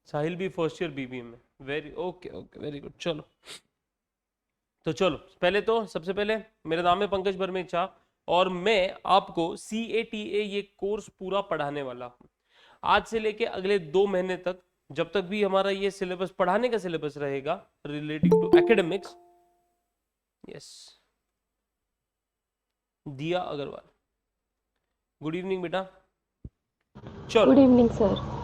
साहिल भी first year BBA में, very okay okay very good. चलो तो चलो पहले तो सबसे पहले मेरा नाम है पंकज बर्मेचा और मैं आपको CATA ये कोर्स पूरा पढ़ाने वाला हूँ आज से लेके अगले 2 महीने तक, जब तक भी हमारा ये सिलेबस पढ़ाने का सिलेबस रहेगा रिलेटिंग टू एकेडमिक्स। यस, दिया अग्रवाल, गुड इवनिंग बेटा। चलो गुड इवनिंग सर।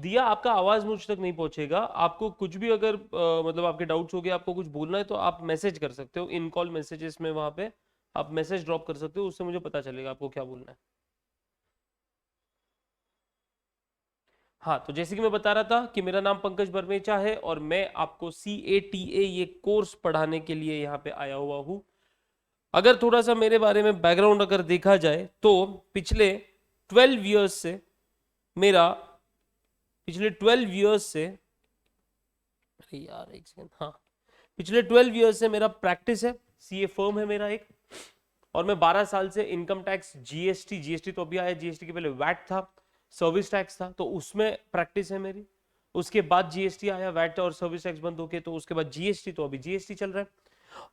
दिया आपका आवाज मुझ तक नहीं पहुंचेगा, आपको कुछ भी अगर मतलब आपके डाउट्स हो गए, आपको कुछ बोलना है तो आप मैसेज कर सकते हो, इन कॉल मैसेजेस में वहां पे आप मैसेज ड्रॉप कर सकते हो, उससे मुझे पता चलेगा आपको क्या बोलना है। हाँ तो जैसे कि मैं बता रहा था कि मेरा नाम पंकज बर्मेचा है और मैं आपको CATA ये कोर्स पढ़ाने के लिए यहाँ पे आया हुआ हूँ। अगर थोड़ा सा मेरे बारे में बैकग्राउंड अगर देखा जाए तो पिछले 12 इयर्स से मेरा पिछले 12 इयर्स से अरे यार एक सेकंड, हाँ पिछले 12 इयर्स से मेरा प्रैक्टिस है, CA फर्म है मेरा एक, और मैं 12 साल से इनकम टैक्स जीएसटी तो अभी आया, जीएसटी के पहले वैट था, सर्विस टैक्स था, तो उसमें प्रैक्टिस है मेरी। उसके बाद जीएसटी आया, वैट और सर्विस टैक्स बंद हो गए, तो उसके बाद जीएसटी, तो अभी जीएसटी चल रहा है।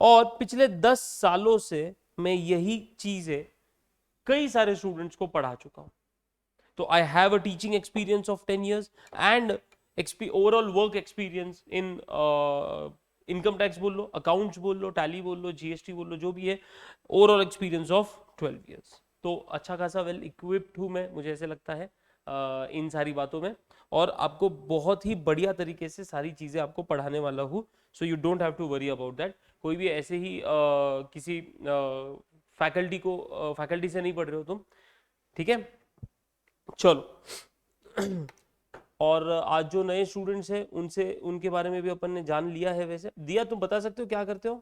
और पिछले 10 सालों से मैं यही चीजें कई सारे स्टूडेंट्स को पढ़ा चुका हूं। तो I have a teaching experience of 10 years and overall work experience in income tax बोल लो, अकाउंट्स बोल लो, टैली बोल लो, जीएसटी बोल लो, जो भी है, ओवरऑल एक्सपीरियंस ऑफ 12 years। तो अच्छा खासा वेल इक्विप्ड हूं मैं, मुझे ऐसे लगता है इन सारी बातों में, और आपको बहुत ही बढ़िया तरीके से सारी चीजें आपको पढ़ाने वाला हूँ। So you don't have to worry about that. कोई भी ऐसे ही किसी फैकल्टी से नहीं पढ़ रहे हो तुम, ठीक है। चलो और आज जो नए स्टूडेंट्स हैं उनसे उनके बारे में भी अपन ने जान लिया है। वैसे दिया तुम बता सकते हो क्या करते हो,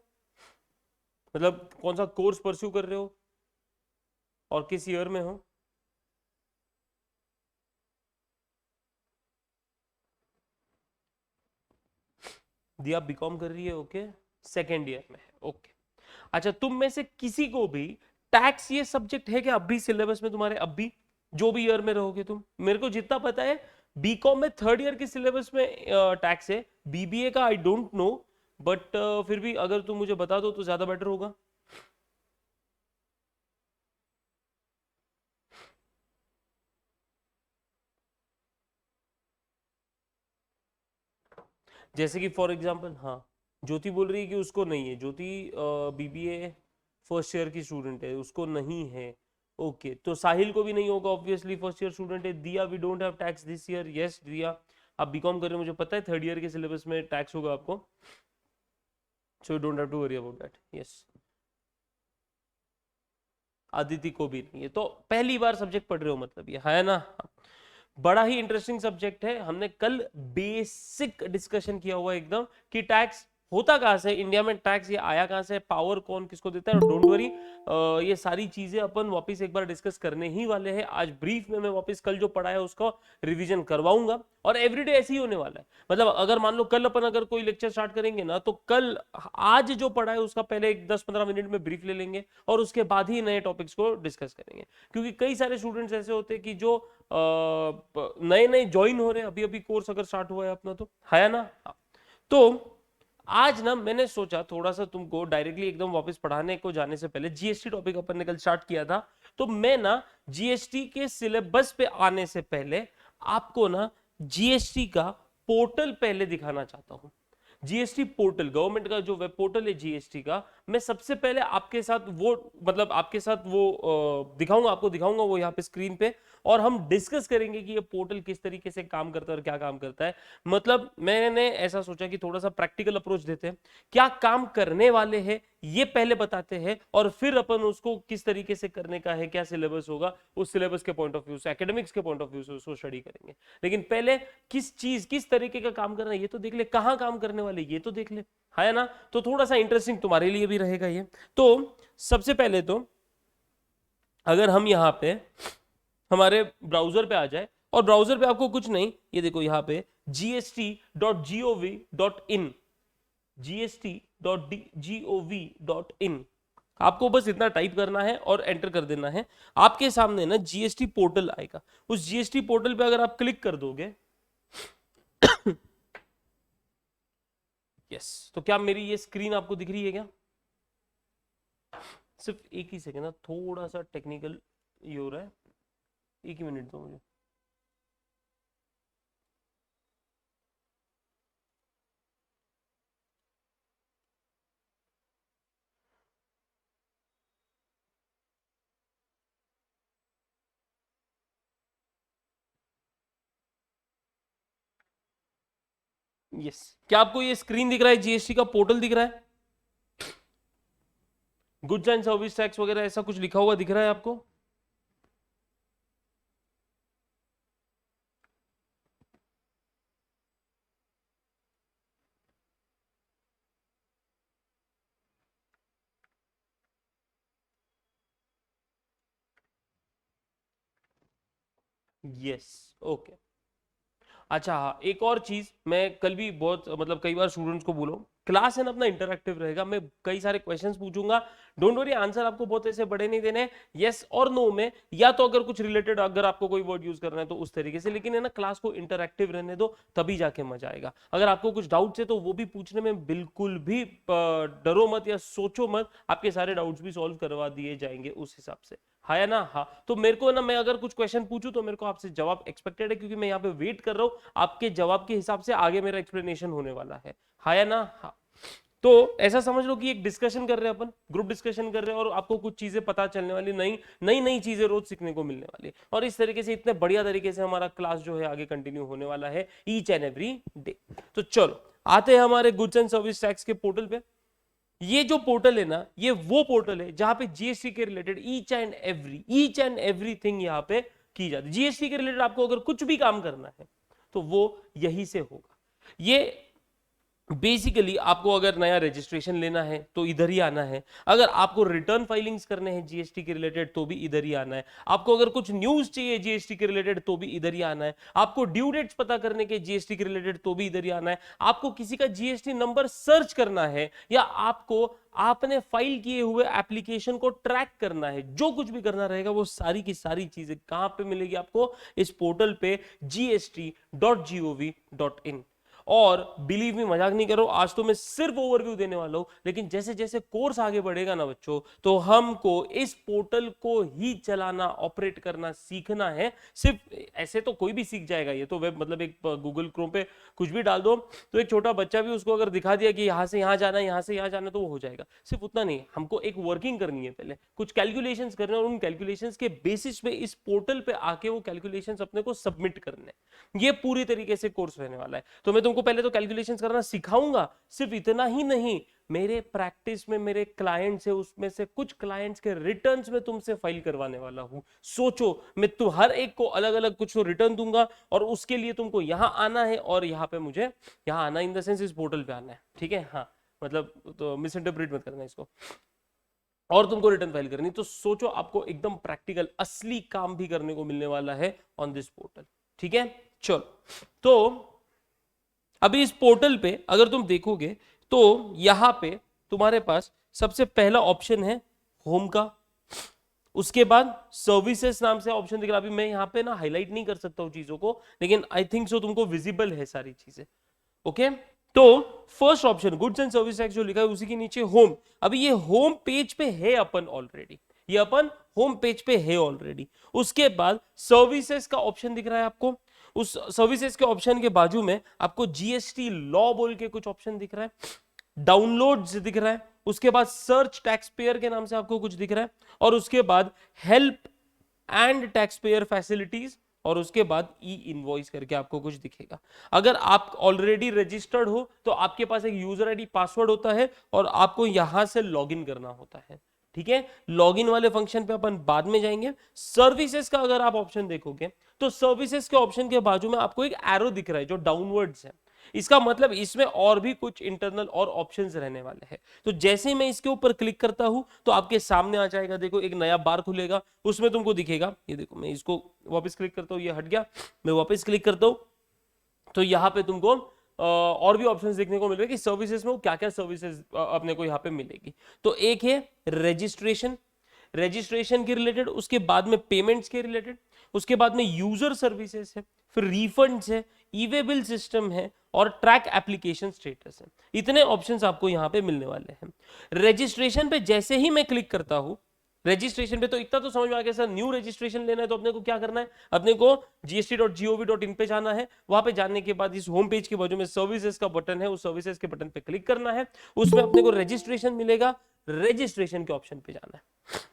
मतलब कौन सा कोर्स परस्यू कर रहे हो और किस ईयर में हो? दिया बीकॉम कर रही है, ओके, सेकेंड ईयर में है, ओके। अच्छा तुम में से किसी को भी टैक्स ये सब्जेक्ट है क्या अभी सिलेबस में तुम्हारे, अभी जो भी ईयर में रहोगे तुम? मेरे को जितना पता है बीकॉम में थर्ड ईयर के सिलेबस में टैक्स है, बीबीए का आई डोंट नो, बट फिर भी अगर तुम मुझे बता दो तो ज्यादा बेटर होगा। जैसे कि फॉर एग्जांपल, हाँ ज्योति बोल रही है कि उसको नहीं है, ज्योति बीबीए फर्स्ट ईयर की स्टूडेंट है, उसको नहीं है, ओके। तो साहिल को भी नहीं होगा ऑब्वियसली, फर्स्ट ईयर स्टूडेंट है। Diya we don't have tax this year, yes Diya आप बीकॉम कर रहे हो, मुझे पता है थर्ड ईयर के सिलेबस में टैक्स होगा आपको, so you don't have to worry about that, yes. Aditi को भी नहीं है, तो पहली बार सब्जेक्ट पढ़ रहे हो मतलब ये है ना। बड़ा ही इंटरेस्टिंग सब्जेक्ट है, हमने कल बेसिक डिस्कशन किया हुआ एकदम कि टैक्स होता कहां से, इंडिया में टैक्स ये आया कहां से, पावर कौन किसको देता है। डोंट वरी, ये सारी चीजें अपन वापस एक बार डिस्कस करने ही वाले हैं आज ब्रीफ में। मैं वापस कल जो पढ़ाया उसका रिवीजन करवाऊंगा, और एवरीडे ऐसे ही होने वाला है। मतलब अगर मान लो कल अपन अगर कोई लेक्चर स्टार्ट करेंगे ना, तो कल आज जो पढ़ा है उसका पहले एक 10-15 मिनट में ब्रीफ ले लेंगे और उसके बाद ही नए टॉपिक्स को डिस्कस करेंगे। क्योंकि कई सारे स्टूडेंट्स ऐसे होते हैं कि जो नए नए ज्वाइन हो रहे हैं, अभी अभी कोर्स अगर स्टार्ट हुआ है अपना, तो है ना। तो आज ना मैंने सोचा थोड़ा सा तुमको डायरेक्टली एकदम वापस पढ़ाने को जाने से पहले, जीएसटी टॉपिक अपन ने कल स्टार्ट किया था, तो मैं ना जीएसटी के सिलेबस पे आने से पहले आपको ना जीएसटी का पोर्टल पहले दिखाना चाहता हूं। जीएसटी पोर्टल गवर्नमेंट का जो वेब पोर्टल है जीएसटी का, मैं सबसे पहले आपके साथ वो मतलब आपके साथ वो दिखाऊंगा, आपको दिखाऊंगा वो यहाँ पे स्क्रीन पे, और हम डिस्कस करेंगे कि ये पोर्टल किस तरीके से काम करता है और क्या काम करता है। मतलब मैंने ऐसा सोचा कि थोड़ा सा प्रैक्टिकल अप्रोच देते हैं, क्या काम करने वाले हैं ये पहले बताते हैं, और फिर अपन उसको किस तरीके से करने का है, क्या सिलेबस होगा, उस सिलेबस के पॉइंट ऑफ व्यू से, एकेडमिक्स के पॉइंट ऑफ व्यू से उसको स्टडी करेंगे। लेकिन पहले किस चीज किस तरीके का काम करना है ये तो देख ले, कहां काम करने वाले ये तो देख ले, है ना। तो थोड़ा सा इंटरेस्टिंग तुम्हारे लिए भी रहेगा ये। तो सबसे पहले तो अगर हम यहाँ पे हमारे ब्राउजर पे आ जाए, और ब्राउजर पे आपको कुछ नहीं, ये देखो यहाँ पे gst.gov.in, gst.gov.in, आपको बस इतना टाइप करना है और एंटर कर देना है। आपके सामने ना जीएसटी पोर्टल आएगा, उस जीएसटी पोर्टल पे अगर आप क्लिक कर दोगे यस, तो क्या मेरी ये स्क्रीन आपको दिख रही है क्या? सिर्फ एक ही सेकंड ना, थोड़ा सा टेक्निकल ये हो रहा है, एक ही मिनट दो मुझे। यस, क्या आपको ये स्क्रीन दिख रहा है? जीएसटी का पोर्टल दिख रहा है? गुड्स एंड सर्विस टैक्स वगैरह ऐसा कुछ लिखा हुआ दिख रहा है आपको? Yes, okay. अच्छा हाँ, एक और चीज मैं कल भी बहुत मतलब कई बार स्टूडेंट्स को बोलो, क्लास है ना अपना इंटरैक्टिव रहेगा, मैं कई सारे क्वेश्चंस पूछूंगा, डोंट वरी, आंसर आपको बहुत ऐसे बड़े नहीं देने, यस और नो में, या तो अगर कुछ रिलेटेड अगर आपको कोई वर्ड यूज करना है तो उस तरीके से, लेकिन है ना क्लास को इंटरैक्टिव रहने दो, तभी जाके मजा आएगा। अगर आपको कुछ डाउट्स है तो वो भी पूछने में बिल्कुल भी डरो मत या सोचो मत, आपके सारे डाउट्स भी सॉल्व करवा दिए जाएंगे उस हिसाब से, हाँ या ना? हाँ, तो मेरे को ना, मैं अगर कुछ क्वेश्चन पूछूं तो मेरे को आपसे जवाब एक्सपेक्टेड है, क्योंकि मैं यहाँ पे वेट कर रहा हूँ आपके जवाब के हिसाब से आगे मेरा एक्सप्लेनेशन होने वाला है, हाँ या ना? हाँ, तो ऐसा समझ लो कि एक डिस्कशन कर रहे हैं अपन, ग्रुप डिस्कशन कर रहे हैं, और आपको कुछ चीजें पता चलने वाली, नई नई नई चीजें रोज सीखने को मिलने वाली, और इस तरीके से इतने बढ़िया तरीके से हमारा क्लास जो है आगे कंटिन्यू होने वाला है ईच एंड एवरी डे। तो चलो आते हैं हमारे गुड्स एंड सर्विस टैक्स के पोर्टल पे। ये जो पोर्टल है ना, ये वो पोर्टल है जहां पे जीएसटी के रिलेटेड ईच एंड एवरीथिंग यहां पे की जाती है। जीएसटी के रिलेटेड आपको अगर कुछ भी काम करना है तो वो यहीं से होगा। ये बेसिकली आपको अगर नया रजिस्ट्रेशन लेना है तो इधर ही आना है, अगर आपको रिटर्न फाइलिंग्स करने हैं जीएसटी के रिलेटेड तो भी इधर ही आना है, आपको अगर कुछ न्यूज चाहिए जीएसटी के रिलेटेड तो भी इधर ही आना है, आपको ड्यू डेट्स पता करने के जीएसटी के रिलेटेड तो भी इधर ही आना है, आपको किसी का जीएसटी नंबर सर्च करना है, या आपको आपने फाइल किए हुए एप्लीकेशन को ट्रैक करना है, जो कुछ भी करना रहेगा वो सारी की सारी चीजें कहां पे मिलेगी आपको? इस पोर्टल पे gst.gov.in। और बिलीव मी, मजाक नहीं करो, आज तो मैं सिर्फ ओवरव्यू देने वाला हूं, लेकिन जैसे जैसे कोर्स आगे बढ़ेगा ना बच्चों, तो हमको इस पोर्टल को ही चलाना, ऑपरेट करना सीखना है। सिर्फ ऐसे तो कोई भी सीख जाएगा, ये तो वेब मतलब एक गूगल क्रोम पे कुछ भी डाल दो तो एक छोटा बच्चा भी उसको अगर दिखा दिया कि यहां से यहां जाना है, यहां से यहां जाना है, तो वो हो जाएगा। सिर्फ उतना नहीं, हमको एक वर्किंग करनी है, पहले कुछ कैलकुलेशंस करने हैं, और उन कैलकुलेशंस के बेसिस पे इस पोर्टल पे आके वो कैलकुलेशंस अपने को सबमिट करने हैं। ये पूरी तरीके से कोर्स रहने वाला है। तो मैं तुमको पहले तो कैलकुलेशंस करना सिखाऊंगा, सिर्फ इतना ही नहीं, मेरे प्रैक्टिस में मेरे क्लाइंट्स है, उसमें से कुछ क्लाइंट्स के रिटर्न्स में तुमसे फाइल करवाने वाला हूं। सोचो, मैं तो हर एक को अलग अलग कुछ तो रिटर्न दूंगा, और उसके लिए तुमको यहां आना है, और यहां पे मुझे यहां आना इन द सेंस इस पोर्टल पे आना है, ठीक है? हाँ, मतलब तो मिस इंटरप्रेट मत करना इसको, और तुमको रिटर्न फाइल करनी। तो सोचो, आपको एकदम प्रैक्टिकल असली काम भी करने को मिलने वाला है ऑन दिस पोर्टल, ठीक है? चलो, तो अभी इस पोर्टल पे अगर तुम देखोगे तो यहां पे तुम्हारे पास सबसे पहला ऑप्शन है होम का, उसके बाद सर्विसेज नाम से ऑप्शन दिख रहा है। अभी मैं यहां पे ना हाईलाइट नहीं कर सकता हूं चीजों को, लेकिन आई थिंक सो तुमको विजिबल है सारी चीजें, ओके? तो first option goods and service tax जो लिखा है उसी के नीचे होम। अभी ये होम पेज पे है अपन ऑलरेडी, ये अपन होम पेज पे है ऑलरेडी। उसके बाद सर्विसेज का ऑप्शन दिख रहा है आपको, उस सर्विसेज के ऑप्शन के बाजू में आपको जीएसटी लॉ बोल के कुछ ऑप्शन दिख रहा है, डाउनलोड्स दिख रहा है, उसके बाद सर्च टैक्स पेयर के नाम से आपको कुछ दिख रहा है, और उसके बाद help and tax payer facilities, और उसके बाद ई इनवॉइस करके आपको कुछ दिखेगा। अगर आप ऑलरेडी रजिस्टर्ड हो तो आपके पास एक यूजर आईडी पासवर्ड होता है, और आपको यहां से लॉगिन करना होता है, ठीक है? लॉगिन वाले फंक्शन पे अपन बाद में जाएंगे। सर्विसेज का अगर आप ऑप्शन देखोगे तो सर्विसेज के ऑप्शन के बाजू में आपको एक एरो दिख रहा है जो डाउनवर्ड्स है, इसका मतलब इसमें और भी कुछ इंटरनल और ऑप्शंस रहने वाले हैं। तो जैसे ही मैं इसके ऊपर क्लिक करता हूं तो आपके सामने आ जाएगा, देखो एक नया बार खुलेगा, उसमें तुमको दिखेगा, ये देखो मैं इसको वापस क्लिक करता हूं, ये हट गया, मैं वापस क्लिक करता हूं तो यहाँ पे तुमको और भी ऑप्शंस देखने को मिल रहे हैं कि सर्विसेज में क्या क्या सर्विसेज अपने को यहाँ पे मिलेगी। तो एक है रजिस्ट्रेशन, रजिस्ट्रेशन के रिलेटेड, उसके बाद में पेमेंट्स के रिलेटेड, उसके बाद में यूजर सर्विसेज है, फिर रिफंड्स है, ई-वे बिल सिस्टम है और ट्रैक एप्लीकेशन स्टेटस है। इतने ऑप्शंस आपको यहाँ पे मिलने वाले हैं। रजिस्ट्रेशन पे जैसे ही मैं क्लिक करता हूं, रजिस्ट्रेशन पे तो इतना तो समझ में आ गया सर, न्यू रजिस्ट्रेशन लेना है तो अपने को क्या करना है, अपने को gst.gov.in पे जाना है। वहां पे जाने के बाद इस होम पेज के बाजू में सर्विसेज का बटन है, उस सर्विसेज के बटन पे क्लिक करना है, उसमें अपने को रजिस्ट्रेशन मिलेगा, रजिस्ट्रेशन के ऑप्शन पे जाना है।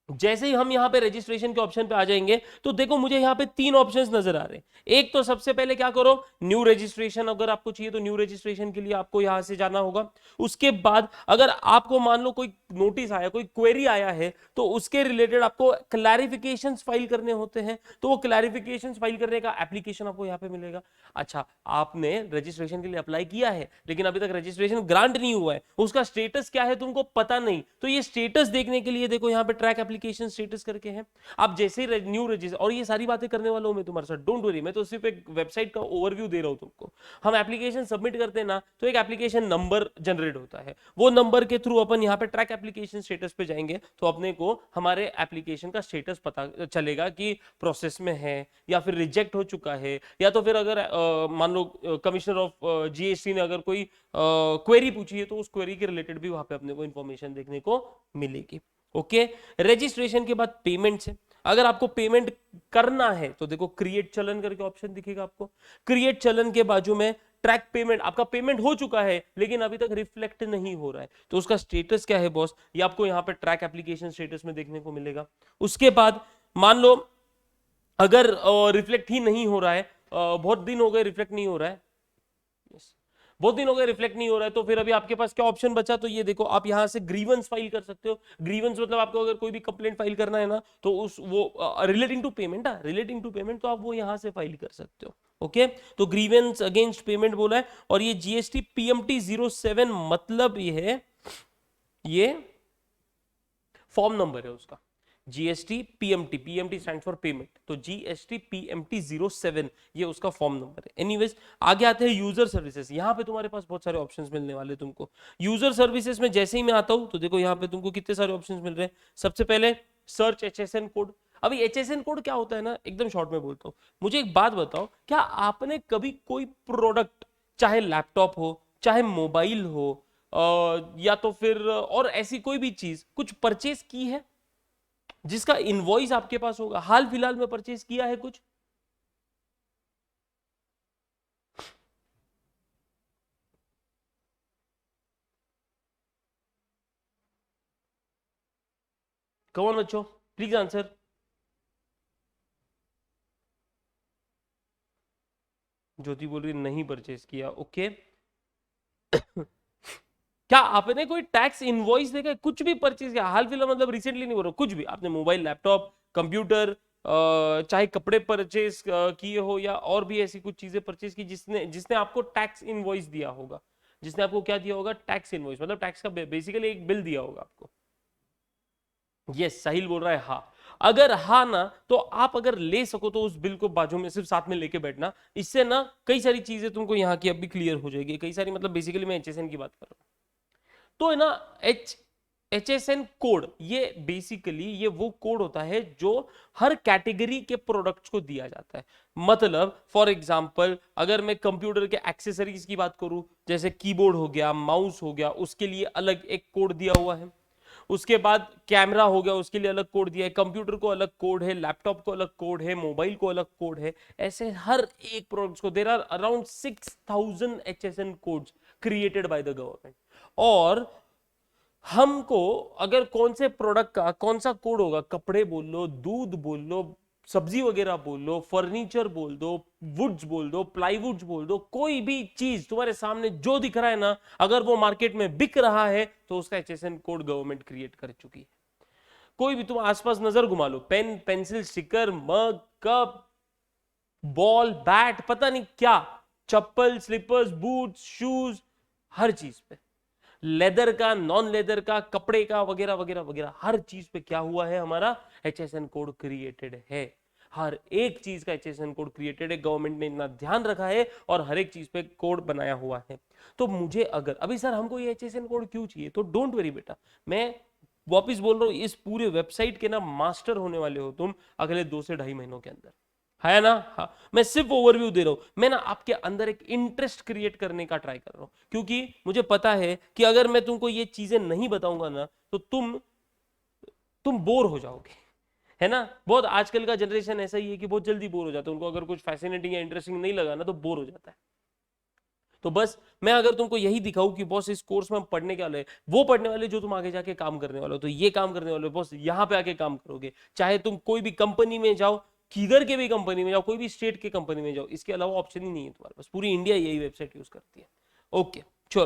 जैसे ही हम यहाँ पे रजिस्ट्रेशन के ऑप्शन पे आ जाएंगे तो देखो मुझे यहाँ पे 3 ऑप्शंस नजर आ रहे हैं। एक तो सबसे पहले क्या करो, न्यू रजिस्ट्रेशन अगर आपको चाहिए तो न्यू रजिस्ट्रेशन के लिए आपको यहाँ से जाना होगा। उसके बाद अगर आपको मान लो कोई नोटिस आया, कोई क्वेरी आया है तो उसके रिलेटेड आपको क्लैरिफिकेशंस फाइल करने होते हैं, तो वो क्लैरिफिकेशंस फाइल करने का एप्लीकेशन आपको यहाँ पे मिलेगा। अच्छा, आपने रजिस्ट्रेशन के लिए अप्लाई किया है लेकिन अभी तक रजिस्ट्रेशन ग्रांट नहीं हुआ है, उसका स्टेटस क्या है तुमको पता नहीं, तो ये स्टेटस देखने के लिए देखो यहाँ पे ट्रैक एप्लीकेशन स्टेटस करके है। आप जैसे ही न्यू रजिस्टर, और ये सारी बातें करने वाला हूं मैं तुम्हारे साथ, डोंट वरी, मैं तो सिर्फ एक वेबसाइट का ओवरव्यू दे रहा हूं तुमको। हम एप्लीकेशन सबमिट करते हैं ना तो एक एप्लीकेशन नंबर जनरेट होता है, वो नंबर के थ्रू अपन यहाँ पे ट्रैक एप्लीकेशन स्टेटस पे जाएंगे तो अपने को हमारे एप्लीकेशन का स्टेटस पता चलेगा कि प्रोसेस में है या फिर रिजेक्ट हो चुका है, या तो फिर अगर मान लो कमिश्नर ऑफ जीएसटी ने अगर कोई क्वेरी पूछी है तो उस क्वेरी के रिलेटेड भी वहां पे अपने को इंफॉर्मेशन देखने को मिलेगी। ओके, रजिस्ट्रेशन के बाद पेमेंट है। अगर आपको पेमेंट करना है तो देखो क्रिएट चलन करके ऑप्शन दिखेगा आपको, क्रिएट चलन के बाजू में ट्रैक पेमेंट, आपका पेमेंट हो चुका है लेकिन अभी तक रिफ्लेक्ट नहीं हो रहा है तो उसका स्टेटस क्या है बॉस, ये आपको यहाँ पे ट्रैक एप्लीकेशन स्टेटस में देखने को मिलेगा। उसके बाद मान लो अगर रिफ्लेक्ट ही नहीं हो रहा है, बहुत दिन हो गए रिफ्लेक्ट नहीं हो रहा है, बहुत दिन हो गए रिफ्लेक्ट नहीं हो रहा है, तो फिर अभी आपके पास क्या ऑप्शन बचा, तो ये देखो आप यहां से ग्रीवेंस फाइल कर सकते हो। ग्रीवेंस मतलब आपको अगर कोई भी कंप्लेंट फाइल करना है ना तो उस वो relating to payment, relating to payment, तो आप वो यहां से फाइल कर सकते हो। ओके, तो ग्रीवेंस अगेंस्ट पेमेंट बोला है, और ये जीएसटी पीएमटी 07 मतलब ये है, ये फॉर्म नंबर है उसका, GST PMT, PMT stand for payment, तो जीएसटी पीएमटी 07 ये उसका फॉर्म नंबर है। एनीवेज आगे आते हैं यूजर सर्विसेज। यहाँ पे तुम्हारे पास बहुत सारे ऑप्शंस मिलने वाले तुमको। यूजर सर्विसेज में जैसे ही मैं आता हूं तो देखो यहाँ पे तुमको कितने सारे ऑप्शंस मिल रहे हैं। सबसे पहले सर्च एचएसएन कोड। अभी एचएसएन कोड क्या होता है ना, एकदम शॉर्ट में बोलता हूँ, मुझे एक बात बताओ, क्या आपने कभी कोई प्रोडक्ट, चाहे लैपटॉप हो चाहे मोबाइल हो या तो फिर और ऐसी कोई भी चीज कुछ परचेज की है जिसका इनवॉइस आपके पास होगा, हाल फिलहाल में परचेज किया है कुछ? कौन बच्चों, प्लीज आंसर। ज्योति बोल रही नहीं परचेज किया। ओके क्या आपने कोई टैक्स इनवॉइस देखा है, कुछ भी परचेज किया हाल फिलहाल, मतलब रिसेंटली नहीं बोल रहा, कुछ भी आपने मोबाइल लैपटॉप कंप्यूटर चाहे कपड़े परचेज किए हो या और भी ऐसी कुछ चीजें परचेज की जिसने जिसने आपको टैक्स इनवॉइस दिया होगा, जिसने आपको क्या दिया होगा, टैक्स इनवॉइस, मतलब टैक्स का बेसिकली एक बिल दिया होगा आपको। यस, साहिल बोल रहा है हाँ। अगर हाँ ना तो आप अगर ले सको तो उस बिल को बाजू में सिर्फ साथ में लेके बैठना, इससे ना कई सारी चीजें तुमको यहाँ की अभी क्लियर हो जाएगी, कई सारी, मतलब बेसिकली मैं एचएसएन की बात कर रहा हूँ। तो है ना एचएसएन कोड, ये बेसिकली ये वो कोड होता है जो हर कैटेगरी के प्रोडक्ट्स को दिया जाता है। मतलब फॉर एग्जांपल अगर मैं कंप्यूटर के एक्सेसरीज की बात करूं, जैसे कीबोर्ड हो गया, माउस हो गया, उसके लिए अलग एक कोड दिया हुआ है। उसके बाद कैमरा हो गया, उसके लिए अलग कोड दिया है, कंप्यूटर को अलग कोड है, लैपटॉप को अलग कोड है, मोबाइल को अलग कोड है। ऐसे हर एक प्रोडक्ट्स को there are around 6000 HSN codes created by the government. और हमको अगर कौन से प्रोडक्ट का कौन सा कोड होगा, कपड़े बोल लो, दूध बोल लो, सब्जी वगैरह बोल लो, फर्नीचर बोल दो, वुड्स बोल दो, प्लाईवुड्स बोल दो, कोई भी चीज तुम्हारे सामने जो दिख रहा है ना, अगर वो मार्केट में बिक रहा है तो उसका एचएसएन कोड गवर्नमेंट क्रिएट कर चुकी है। कोई भी तुम आसपास नजर घुमा लो, पेन, पेंसिल, स्टिकर, मग, कप, बॉल, बैट, पता नहीं क्या, चप्पल, स्लीपर्स, बूट्स, शूज, हर चीज पे, लेदर का, नॉन लेदर का, कपड़े का, वगैरह वगैरह वगैरह, हर चीज पे क्या हुआ है, हमारा एचएसएन कोड क्रिएटेड है। हर एक चीज का एचएसएन कोड क्रिएटेड है, गवर्नमेंट ने इतना ध्यान रखा है और हर एक चीज पे कोड बनाया हुआ है। तो मुझे अगर अभी सर हमको ये एचएसएन कोड क्यों चाहिए, तो डोंट वरी बेटा, मैं वापिस बोल रहा हूं, इस पूरे वेबसाइट के ना मास्टर होने वाले हो तुम अगले 2 से 2.5 महीनों के अंदर। है ना। हाँ, मैं सिर्फ ओवरव्यू दे रहा हूं, मैं ना आपके अंदर एक इंटरेस्ट क्रिएट करने का ट्राई कर रहा हूं, क्योंकि मुझे पता है कि अगर मैं तुमको ये चीजें नहीं बताऊंगा ना तो तुम बोर हो जाओगे, है ना। बहुत आजकल का जनरेशन ऐसा ही है कि बहुत जल्दी बोर हो जाता है, उनको अगर कुछ फैसिनेटिंग या इंटरेस्टिंग नहीं लगा ना तो बोर हो जाता है। तो बस मैं अगर तुमको यही दिखाऊं कि बॉस इस कोर्स में हम पढ़ने के वाले वो पढ़ने वाले जो तुम आगे जाके काम करने वाले हो, तो ये काम करने वाले हो बॉस, यहां पे आके काम करोगे, चाहे तुम कोई भी कंपनी में जाओ, किधर के भी कंपनी में जाओ, कोई भी स्टेट के कंपनी में जाओ, इसके अलावा ऑप्शन ही नहीं है तुम्हारे पास। पूरी इंडिया यही वेबसाइट यूज करती है। ओके चलो,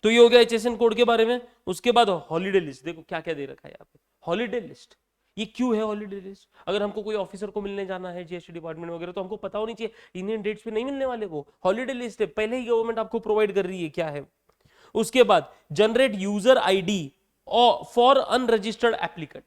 तो ये हो गया एचएसएन कोड के बारे में। उसके बाद हॉलीडे लिस्ट, देखो क्या क्या दे रखा है यहाँ पे। हॉलीडे लिस्ट, ये क्यों है हॉलीडे लिस्ट? अगर हमको कोई ऑफिसर को मिलने जाना है जीएसटी डिपार्टमेंट वगैरह, तो हमको पता होनी चाहिए इंडियन डेट्स पे नहीं मिलने वाले, वो हॉलीडे लिस्ट है, पहले ही गवर्नमेंट आपको प्रोवाइड कर रही है क्या है। उसके बाद generate user ID for unregistered applicant.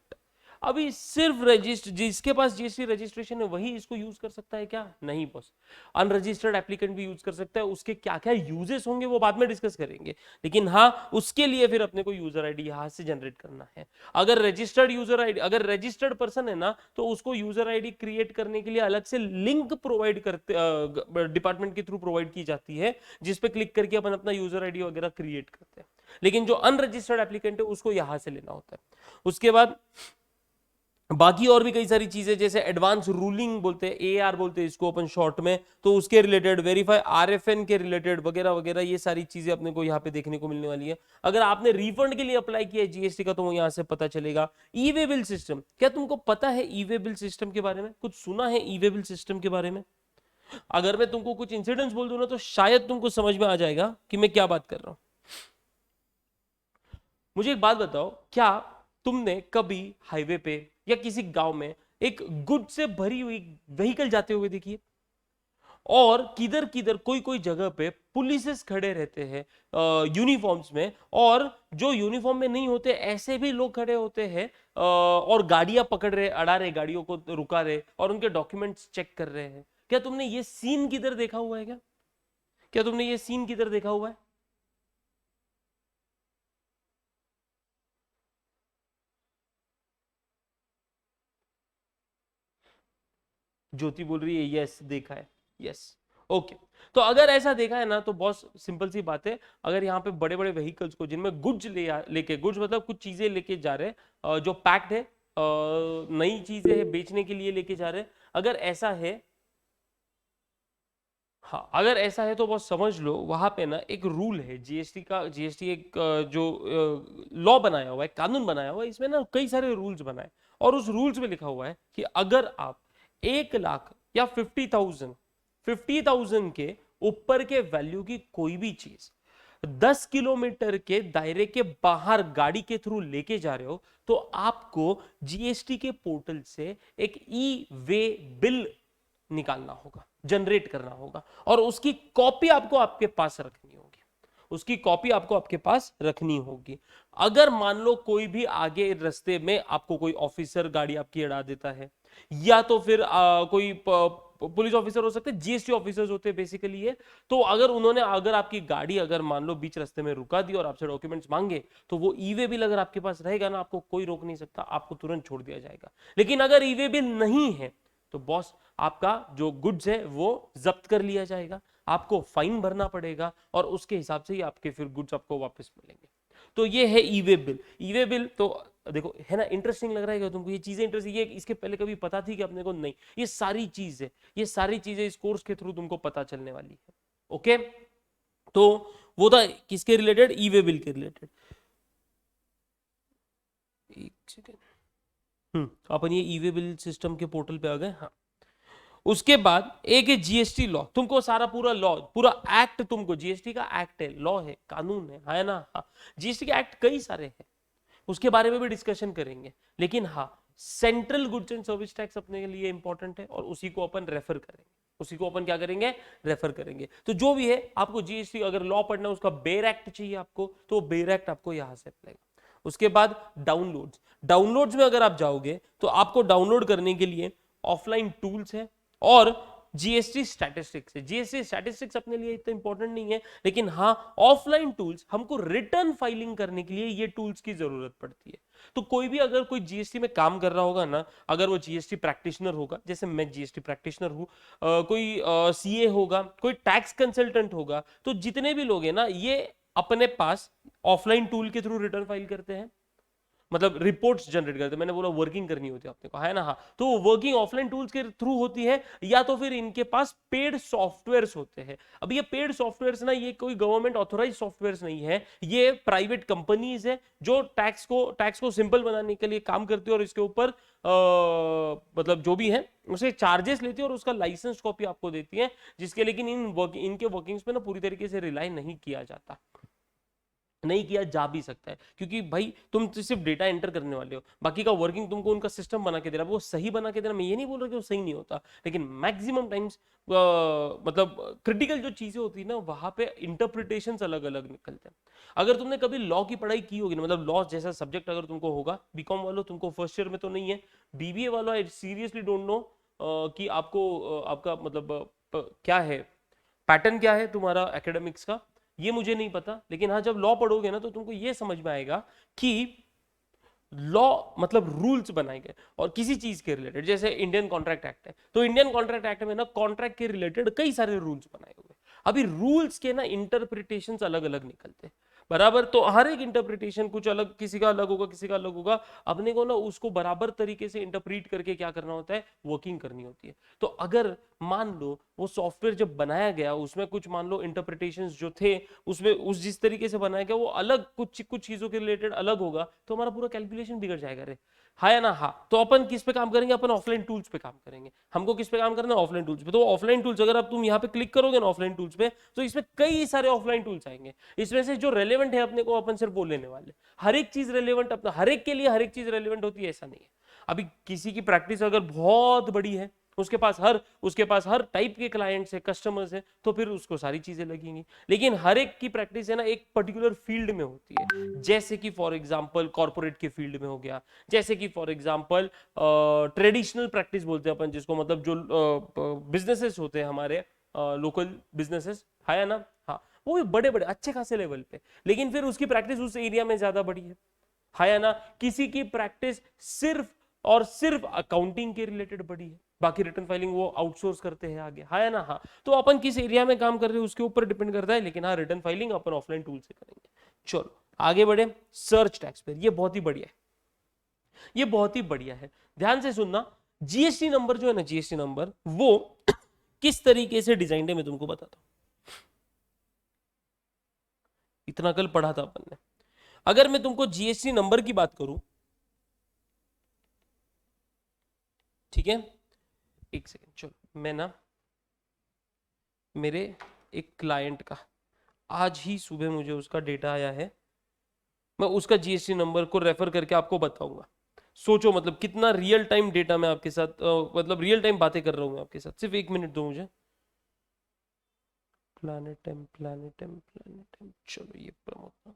अभी सिर्फ रजिस्टर, जिसके पास जीएसटी रजिस्ट्रेशन है वही इसको यूज कर सकता है क्या? नहीं बॉस, अनरजिस्टर्ड एप्लीकेंट भी यूज कर सकता है। उसके क्या क्या यूजेस होंगे वो बाद में डिस्कस करेंगे, लेकिन हाँ उसके लिए फिर अपने को यूजर आईडी यहां से जनरेट करना है। अगर रजिस्टर्ड यूजर आईडी, अगर रजिस्टर्ड पर्सन है ना, तो उसको यूजर आईडी क्रिएट करने के लिए अलग से लिंक प्रोवाइड करते, डिपार्टमेंट के थ्रू प्रोवाइड की जाती है, जिसपे क्लिक करके अपन अपना यूजर आईडी वगैरह क्रिएट करते हैं। लेकिन जो अनरजिस्टर्ड एप्लीकेंट है उसको यहां से लेना होता है। उसके बाद बाकी और भी कई सारी चीजें, जैसे एडवांस रूलिंग बोलते हैं, एआर बोलते हैं इसको अपन शॉर्ट में, तो उसके रिलेटेड, वेरीफाई आरएफएन के रिलेटेड वगैरह वगैरह, ये सारी चीजें अपने को यहाँ पे देखने को मिलने वाली है। अगर आपने रिफंड के लिए अप्लाई किया है जीएसटी का तो वो यहाँ से पता चलेगा। ई वे बिल सिस्टम, क्या तुमको पता है ई वे बिल सिस्टम के बारे में? कुछ सुना है ई वे बिल सिस्टम के बारे में? अगर मैं तुमको कुछ इंसिडेंट्स बोल दूं ना तो शायद तुमको समझ में आ जाएगा कि मैं क्या बात कर रहा हूं। मुझे एक बात बताओ, क्या तुमने कभी हाईवे पे या किसी गांव में एक गुड से भरी हुई व्हीकल जाते हुए देखी है? और किधर किधर कोई कोई जगह पे पुलिस खड़े रहते हैं यूनिफॉर्म्स में, और जो यूनिफॉर्म में नहीं होते ऐसे भी लोग खड़े होते हैं और गाड़ियां पकड़ रहे, अड़ा रहे, गाड़ियों को रुका रहे और उनके डॉक्यूमेंट्स चेक कर रहे हैं। क्या तुमने ये सीन किधर देखा हुआ है? क्या तुमने ये सीन किधर देखा हुआ है? ज्योति बोल रही है यस देखा है, यस। ओके, तो अगर ऐसा देखा है ना तो बहुत सिंपल सी बात है। अगर यहाँ पे बड़े बड़े व्हीकल्स को जिनमें गुड्स लेके, गुड्स मतलब कुछ चीजें लेके जा रहे हैं जो पैक्ड है, नई चीजें है बेचने के लिए लेके जा रहे हैं, अगर ऐसा है, हाँ अगर ऐसा है तो बहुत समझ लो वहां पे ना एक रूल है जीएसटी का। जीएसटी एक जो लॉ बनाया हुआ है, कानून बनाया हुआ है, इसमें ना कई सारे रूल्स बनाए, और उस रूल्स में लिखा हुआ है कि अगर आप 1 लाख या 50,000 के ऊपर के वैल्यू की कोई भी चीज 10 किलोमीटर के दायरे के बाहर गाड़ी के थ्रू लेके जा रहे हो, तो आपको जीएसटी के पोर्टल से एक ई वे बिल निकालना होगा, जनरेट करना होगा, और उसकी कॉपी आपको आपके पास रखनी होगी। उसकी कॉपी आपको आपके पास रखनी होगी। अगर मान लो कोई भी आगे रास्ते में आपको कोई ऑफिसर गाड़ी आपकी अड़ा देता है, या तो फिर कोई पुलिस ऑफिसर हो सकते हैं, जीएसटी ऑफिसर्स होते हैं बेसिकली ये, तो अगर उन्होंने अगर आपकी गाड़ी अगर मान लो बीच रास्ते में रुका दी और आपसे डॉक्यूमेंट्स मांगे, तो वो ई वे बिल अगर आपके पास रहेगा ना, आपको कोई रोक नहीं सकता, आपको तुरंत छोड़ दिया जाएगा। लेकिन अगर ई वे बिल नहीं है तो बॉस आपका जो गुड्स है वो जब्त कर लिया जाएगा, आपको फाइन भरना पड़ेगा, और उसके हिसाब से ही आपके फिर गुड्स आपको वापस मिलेंगे। तो ये है ई वे बिल। ई वे बिल तो देखो है ना, इंटरेस्टिंग लग रहा है क्या तुमको? ये चीजें इंटरेस्टिंग, ये इसके पहले कभी पता थी कि अपने को? नहीं, ये सारी चीज है, ये सारी चीजें इस कोर्स के थ्रू तुमको पता चलने वाली है। ओके, तो वो था किसके रिलेटेड? ई वे बिल के रिलेटेड। एक सेकेंड, अपन ये ई वे बिल सिस्टम के पोर्टल पे आ गए। हाँ, उसके बाद एक है जीएसटी लॉ। तुमको सारा पूरा लॉ, पूरा एक्ट, तुमको जीएसटी का एक्ट है, लॉ है, कानून है ना। हाँ, जीएसटी के एक्ट कई सारे हैं, उसके बारे में भी डिस्कशन करेंगे। लेकिन हाँ, central goods and service tax अपने लिए इंपॉर्टेंट है, और उसी को अपन रेफर करेंगे, उसी को अपन क्या करेंगे? रेफर करेंगे। तो जो भी है आपको जीएसटी अगर लॉ पढ़ना है, उसका बेयर एक्ट चाहिए आपको, तो बेयर एक्ट आपको यहां से मिलेगा। उसके बाद डाउनलोड्स, डाउनलोड्स में अगर आप जाओगे तो आपको डाउनलोड करने के लिए ऑफलाइन टूल्स है, और जीएसटी स्टैटिस्टिक्स है। जीएसटी स्टैटिस्टिक्स अपने लिए इतना इंपॉर्टेंट नहीं है, लेकिन हाँ ऑफलाइन टूल्स, हमको रिटर्न फाइलिंग करने के लिए ये टूल्स की जरूरत पड़ती है। तो कोई भी अगर कोई जीएसटी में काम कर रहा होगा ना, अगर वो जीएसटी प्रैक्टिशनर होगा, जैसे मैं जीएसटी प्रैक्टिशनर हूं, कोई सीए होगा, कोई टैक्स कंसल्टेंट होगा, तो जितने भी लोग हैं ना, ये अपने पास ऑफलाइन टूल के थ्रू रिटर्न फाइल करते हैं, मतलब रिपोर्ट्स जनरेट करते हैं। मैंने बोला वर्किंग करनी होती है आपने को, है ना, हाँ, तो वर्किंग ऑफलाइन टूल्स के थ्रू होती है, या तो फिर इनके पास पेड सॉफ्टवेयर्स होते हैं। अब ये पेड सॉफ्टवेयर्स ना, ये कोई गवर्नमेंट ऑथोराइज सॉफ्टवेयर्स नहीं है, ये प्राइवेट कंपनीज है जो टैक्स को सिंपल बनाने के लिए काम करती है, और इसके ऊपर मतलब जो भी है उसे चार्जेस लेती है और उसका लाइसेंस कॉपी आपको देती है, जिसके लेकिन इनके वर्किंग्स पे ना पूरी तरीके से रिलाई नहीं किया जाता, नहीं किया जा भी सकता है, क्योंकि भाई तुम तो सिर्फ डेटा एंटर करने वाले हो, बाकी का वर्किंग तुमको उनका सिस्टम बना के दे रहा है, वो सही बना के दे रहा है। मैं ये नहीं बोल रहा कि वो सही नहीं होता, लेकिन मैक्सिमम टाइम्स मतलब क्रिटिकल जो चीजें होती है ना, वहां पे इंटरप्रिटेशंस अलग अलग निकलते हैं। अगर तुमने कभी लॉ की पढ़ाई की होगी ना, मतलब लॉ जैसा सब्जेक्ट अगर तुमको होगा, बीकॉम वालों तुमको फर्स्ट ईयर में तो नहीं है, बीबीए वालों आई सीरियसली डोंट नो कि आपको आपका मतलब क्या है, पैटर्न क्या है तुम्हारा एकेडमिक्स का, ये मुझे नहीं पता, लेकिन हाँ जब लॉ पढ़ोगे ना तो तुमको ये समझ में आएगा कि लॉ मतलब रूल्स बनाए गए, और किसी चीज के रिलेटेड, जैसे इंडियन कॉन्ट्रैक्ट एक्ट है, तो इंडियन कॉन्ट्रैक्ट एक्ट में ना कॉन्ट्रैक्ट के रिलेटेड कई सारे रूल्स बनाए हुए। अभी रूल्स के ना इंटरप्रिटेशंस अलग अलग निकलते हैं, बराबर, तो हर एक इंटरप्रिटेशन कुछ अलग, किसी का अलग होगा, किसी का अलग होगा, अपने को ना उसको बराबर तरीके से इंटरप्रीट करके क्या करना होता है, वर्किंग करनी होती है। तो अगर मान लो वो सॉफ्टवेयर जब बनाया गया, उसमें कुछ मान लो इंटरप्रिटेशंस जो थे, उसमें उस जिस तरीके से बनाया गया वो अलग कुछ चीजों के रिलेटेड अलग होगा, तो हमारा पूरा कैलकुलेशन बिगड़ जाएगा रे, हाँ या ना, हाँ। तो अपन किस पे काम करेंगे, अपन ऑफलाइन टूल्स पे काम करेंगे। हमको किस पे काम करना है, ऑफलाइन टूल्स पे। तो ऑफलाइन टूल्स अगर अब तुम यहाँ पे क्लिक करोगे ना ऑफलाइन टूल्स पे, तो इसमें कई सारे ऑफलाइन टूल्स आएंगे, इसमें से जो रेलेवेंट है अपने को अपन सिर्फ वो लेने वाले। हर एक चीज रेलेवेंट, अपना हर एक के लिए हर एक चीज रेलेवेंट होती है ऐसा नहीं है। अभी किसी की प्रैक्टिस अगर बहुत बड़ी है, उसके पास हर टाइप के क्लाइंट्स है, कस्टमर्स है, तो फिर उसको सारी चीजें लगेंगी। लेकिन हर एक की प्रैक्टिस है ना एक पर्टिकुलर फील्ड में होती है, जैसे कि फॉर एग्जांपल कॉर्पोरेट के फील्ड में हो गया, जैसे कि फॉर एग्जांपल ट्रेडिशनल प्रैक्टिस बोलते हैं अपन जिसको, मतलब जो बिजनेसेस होते हैं हमारे लोकल बिजनेसेस, है ना, हाँ, वो भी बड़े बड़े अच्छे खासे लेवल पे, लेकिन फिर उसकी प्रैक्टिस उस एरिया में ज्यादा बड़ी है ना। किसी की प्रैक्टिस सिर्फ और सिर्फ अकाउंटिंग के रिलेटेड बड़ी है, बाकी रिटर्न फाइलिंग वो आउटसोर्स करते हैं आगे, है ना, हाँ। तो अपन किस एरिया में काम कर रहे हैं उसके ऊपर डिपेंड करता है, लेकिन हाँ रिटर्न फाइलिंग अपन ऑफलाइन टूल से करेंगे। चलो आगे बढ़े, सर्च टैक्स पेयर, ये बहुत ही बढ़िया है, ये बहुत ही बढ़िया है, ध्यान से सुनना। जीएसटी नंबर जो है ना, जीएसटी नंबर वो किस तरीके से डिजाइन है मैं तुमको बताता हूं, इतना कल पढ़ा था अपन ने। अगर मैं तुमको जीएसटी नंबर की बात करूं, ठीक है, एक सेकेंड, चलो मैं ना मेरे एक क्लाइंट का आज ही सुबह मुझे उसका डेटा आया है, मैं उसका जीएसटी नंबर को रेफर करके आपको बताऊंगा। सोचो मतलब कितना रियल टाइम डेटा मैं आपके साथ मतलब रियल टाइम बातें कर रहा हूं मैं आपके साथ। सिर्फ एक मिनट दो मुझे। प्लैनेट एम, चलो ये प्रमोट नगर,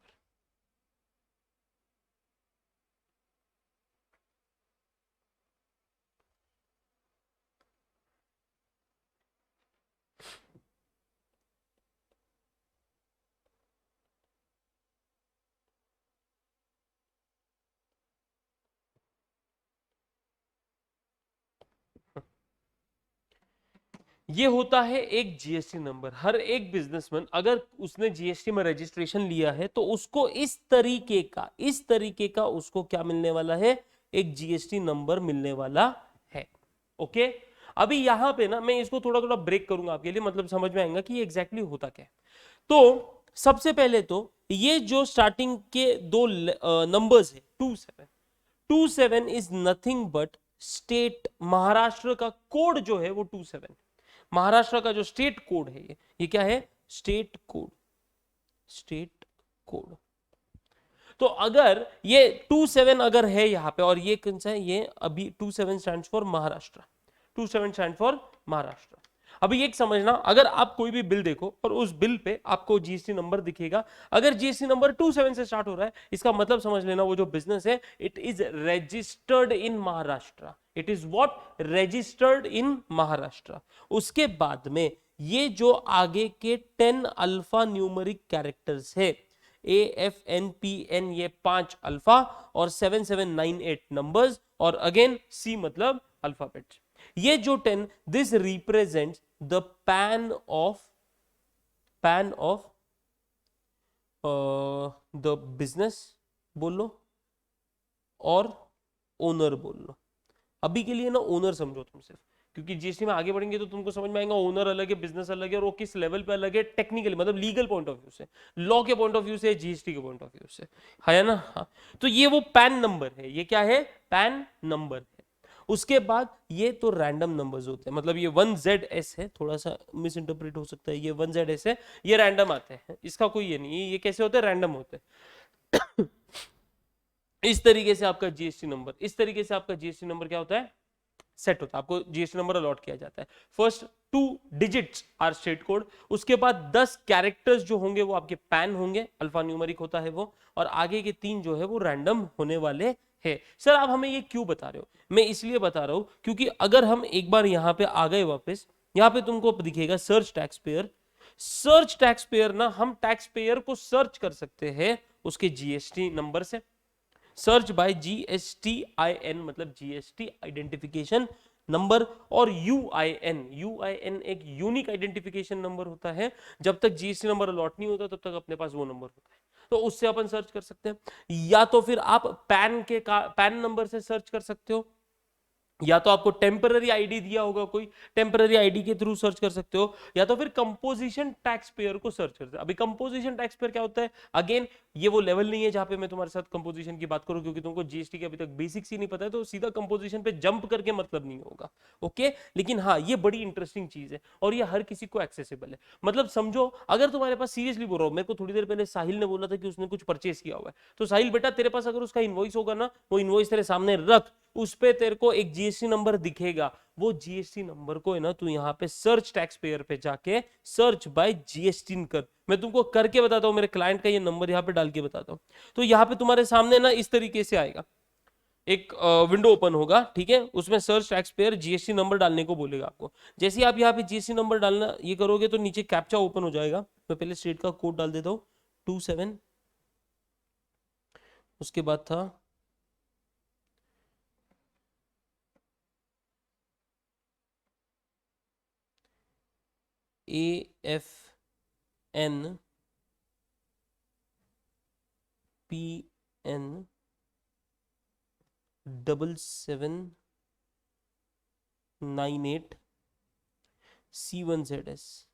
ये होता है एक जीएसटी नंबर। हर एक बिजनेसमैन अगर उसने जीएसटी में रजिस्ट्रेशन लिया है तो उसको इस तरीके का उसको क्या मिलने वाला है, एक जीएसटी नंबर मिलने वाला है। ओके, अभी यहां पे ना मैं इसको थोड़ा थोड़ा ब्रेक करूंगा आपके लिए, मतलब समझ में आएगा कि ये एग्जैक्टली होता क्या है। तो सबसे पहले तो ये जो स्टार्टिंग के दो नंबर्स है 27 is nothing but state, Maharashtra का कोड जो है वो 27, महाराष्ट्र का जो स्टेट कोड है ये क्या है, स्टेट कोड। तो अगर ये 27 अगर है यहां पे, और ये कौन सा है, ये अभी 27 stands for Maharashtra, 27 stand for Maharashtra. अभी एक समझना, अगर आप कोई भी बिल देखो और उस बिल पे आपको जीएसटी नंबर दिखेगा, अगर जीएसटी नंबर 27 से स्टार्ट हो रहा है, इसका मतलब समझ लेना वो जो बिजनेस है it is registered in Maharashtra. It is what? Registered in Maharashtra. उसके बाद में ये जो आगे के 10 अल्फा न्यूमेरिक कैरेक्टर्स है, AFNPN, ये 5 अल्फा और 7798 नंबर्स, और अगेन C मतलब अल्फाबेट। ये जो 10, this represents the pan of the business बोल लो और ओनर बोल लो। अभी के लिए ना ओनर समझो तुम सिर्फ, क्योंकि जीएसटी में आगे बढ़ेंगे तो तुमको समझ में आएगा ओनर अलग है, बिजनेस अलग है, और वो किस लेवल पे अलग है टेक्निकली, मतलब लीगल पॉइंट ऑफ व्यू से, लॉ के पॉइंट ऑफ व्यू से, जीएसटी के पॉइंट ऑफ व्यू से, है ना। हाँ। तो ये वो पैन नंबर है, ये क्या है? पैन नंबर है। उसके बाद ये तो रैंडम नंबर्स होते हैं, मतलब ये 1ZS है, थोड़ा सा मिस इंटरप्रेट हो सकता है, ये 1ZS है, ये रैंडम आते हैं, इसका कोई ये नहीं है, ये कैसे होते हैं? रैंडम होते हैं। इस तरीके से आपका जीएसटी नंबर, इस तरीके से आपका जीएसटी नंबर क्या होता है? सेट होता है, आपको जीएसटी नंबर अलॉट किया जाता है। First 2 digits are state code, उसके बाद 10 कैरेक्टर्स जो होंगे वो आपके पैन होंगे, अल्फा न्यूमेरिक होता है वो, और आगे के 3 जो है वो रैंडम होने वाले है। सर आप हमें ये क्यों बता रहे हो? मैं इसलिए बता रहा हूं क्योंकि अगर हम एक बार यहां पे आ गए वापस, यहां पे तुमको दिखेगा search tax payer. Search tax payer ना, हम टैक्स पेयर को सर्च कर सकते हैं उसके जीएसटी नंबर से। सर्च बाय GSTIN मतलब जीएसटी आइडेंटिफिकेशन नंबर, और UIN एक यूनिक आइडेंटिफिकेशन नंबर होता है। जब तक जीएसटी नंबर अलॉट नहीं होता तब तक अपने पास वो नंबर होता है, तो उससे अपन सर्च कर सकते हैं। या तो फिर आप पैन नंबर से सर्च कर सकते हो, या तो आपको टेम्पररी आईडी दिया होगा कोई, टेम्पररी आईडी के थ्रू सर्च कर सकते हो, या तो फिर कंपोजिशन टैक्स पेयर को सर्च करते हो। अभी कंपोजिशन टैक्स पेयर क्या होता है? अगेन ये वो लेवल नहीं है जहां पे मैं तुम्हारे साथ कंपोजिशन की बात करूं, क्योंकि तुमको जीएसटी के अभी तक बेसिक्स ही नहीं पता है, तो सीधा कंपोजिशन पे जंप करके मतलब नहीं होगा। ओके, लेकिन हाँ ये बड़ी इंटरेस्टिंग चीज है और ये हर किसी को एक्सेसिबल है। मतलब समझो, अगर तुम्हारे पास, सीरियसली बोल रहा हूं, मेरे को थोड़ी देर पहले साहिल ने बोला था कि उसने कुछ परचेस किया हुआ है, तो साहिल बेटा तेरे पास अगर उसका इनवॉइस होगा ना, वो इनवॉइस तेरे सामने रख, उस पे तेरे को एक जीएसटी नंबर दिखेगा, वो जीएसटी नंबर को है ना तू यहाँ पे सर्च टैक्स पेयर पे जाके सर्च बाय जीएसटी कर। मैं तुमको करके बताता हूँ, मेरे क्लाइंट का ये नंबर यहाँ पे डाल के बताता हूँ। तो यहाँ पे तुम्हारे सामने ना इस तरीके से आएगा, एक विंडो ओपन होगा, ठीक है, उसमें search tax payer GST number डालने को बोलेगा आपको। जैसे ही आप यहाँ पे जीएसटी नंबर डालना ये करोगे तो नीचे कैप्चा ओपन हो जाएगा। मैं पहले स्टेट का कोड डाल देता हूँ 27, उसके बाद था AFNPN 7798 C1ZS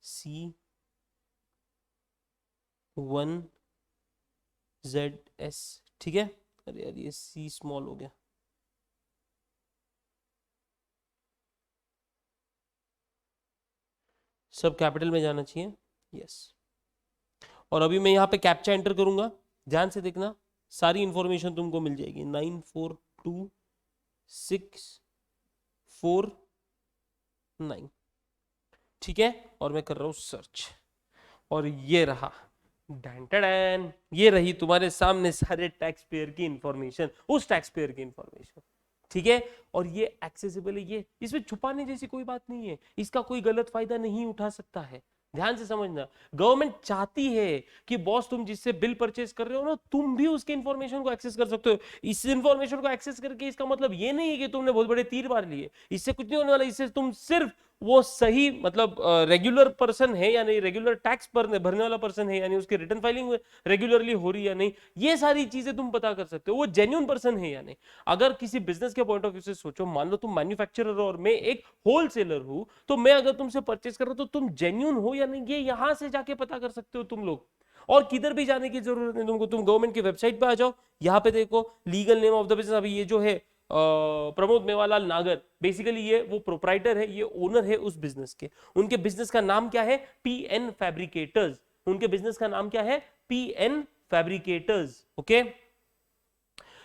C1ZS, ठीक है। अरे यार ये C स्मॉल हो गया, सब कैपिटल में जाना चाहिए, यस। और अभी मैं यहाँ पे कैप्चा एंटर करूंगा, ध्यान से देखना, सारी इंफॉर्मेशन तुमको मिल जाएगी। 942649, ठीक है, और मैं कर रहा हूं सर्च, और ये रहा डैन, ये रही तुम्हारे सामने सारे टैक्स पेयर की इंफॉर्मेशन, उस टैक्स पेयर की इंफॉर्मेशन, ठीक है। और ये एक्सेसिबल है, ये इसमें छुपाने जैसी कोई बात नहीं है, इसका कोई गलत फायदा नहीं उठा सकता है। ध्यान से समझना, गवर्नमेंट चाहती है कि बॉस तुम जिससे बिल परचेस कर रहे हो ना, तुम भी उसके इंफॉर्मेशन को एक्सेस कर सकते हो। इस इंफॉर्मेशन को एक्सेस करके इसका मतलब ये नहीं है कि तुमने बहुत बड़े तीर मार लिए, इससे कुछ नहीं होने वाला। इससे तुम सिर्फ वो सही, मतलब रेगुलर पर्सन है या नहीं, रेगुलर टैक्स भरने वाला पर्सन है यानी उसकी रिटर्न फाइलिंग रेगुलरली हो रही है या नहीं, ये सारी चीजें तुम पता कर सकते हो, वो जेन्युइन पर्सन है या नहीं। अगर किसी बिजनेस के पॉइंट ऑफ व्यू से सोचो, मान लो तुम मैन्युफैक्चरर और मैं एक होलसेलर हूं, तो मैं अगर तुमसे परचेस कर रहा हूं तो तुम जेन्युइन हो या नहीं, ये यहां से जाके पता कर सकते हो तुम लोग। और किधर भी जाने की जरूरत नहीं तुमको, तुम गवर्नमेंट की वेबसाइट पे आ जाओ, यहाँ पे देखो legal name of the business. अभी ये जो है प्रमोद मेवालाल नागर, बेसिकली ये वो प्रोप्राइटर है, ये ओनर है उस बिजनेस के। उनके बिजनेस का नाम क्या है? PN fabricators. उनके बिजनेस का नाम क्या है? PN fabricators. Okay,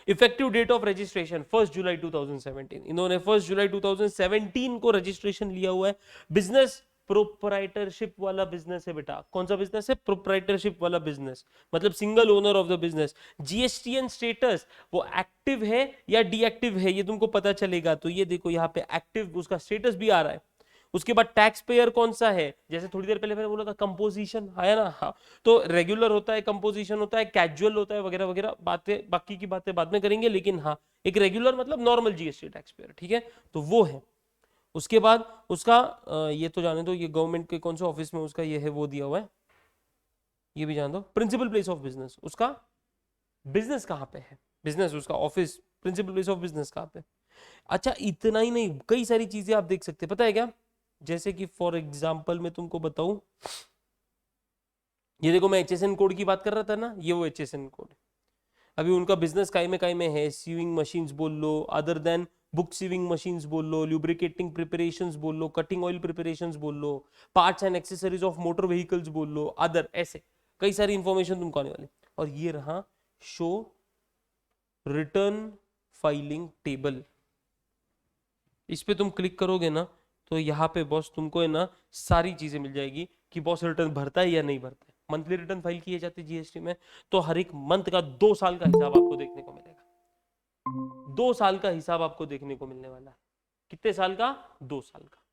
effective date of registration 1 जुलाई 2017, इन्होंने 1 जुलाई 2017 को रजिस्ट्रेशन लिया हुआ है। बिजनेस प्रोप्राइटरशिप वाला बिजनेस है बेटा। कौन सा बिजनेस है? प्रोप्राइटरशिप वाला बिजनेस, मतलब single owner of the business. GSTN status वो एक्टिव है या डीएक्टिव है ये तुमको पता चलेगा। तो ये देखो यहाँ पे एक्टिव उसका स्टेटस भी आ रहा है। उसके बाद टैक्स पेयर कौन सा है, जैसे थोड़ी देर पहले मैंने बोला था कंपोजिशन आया ना, हाँ। तो रेगुलर होता है, कंपोजिशन होता है, कैजुअल होता है, वगैरह वगैरह बातें, बाकी की बातें बाद में करेंगे, लेकिन हाँ एक रेगुलर मतलब नॉर्मल जीएसटी टैक्स पेयर, ठीक है। तो वो है। उसके बाद उसका ये तो जाने दो, ये गवर्नमेंट के कौन से ऑफिस में उसका ये है वो दिया हुआ है, ये भी जान दो। प्रिंसिपल प्लेस ऑफ बिजनेस, उसका बिजनेस कहाँ पे है, बिजनेस उसका office, principal place of business कहाँ पे। अच्छा इतना ही नहीं, कई सारी चीजें आप देख सकते हैं, पता है क्या? जैसे कि फॉर एग्जाम्पल मैं तुमको बताऊं, ये देखो मैं एचएसएन कोड की बात कर रहा था ना, ये वो एचएसएन कोड। अभी उनका बिजनेस काय में है, सीविंग मशीन्स बोल लो, other than book sewing machines बोल लो, ल्यूब्रिकेटिंग प्रिपरेशंस बोल लो, कटिंग ऑयल प्रिपरेशंस बोल लो, parts and accessories of motor vehicles बोल लो, अदर, ऐसे कई सारी इंफॉर्मेशन तुमको आने वाली। और ये रहा शो रिटर्न फाइलिंग टेबल, इस पे तुम क्लिक करोगे ना तो यहाँ पे बॉस तुमको है ना सारी चीजें मिल जाएगी कि बॉस रिटर्न भरता है या नहीं भरता है। मंथली रिटर्न फाइल किए जाते हैं जीएसटी में, तो हर एक मंथ का 2 साल का हिसाब आपको देखने को मिलेगा। 2 साल का हिसाब आपको देखने को मिलने वाला है। कितने साल का? 2 साल का,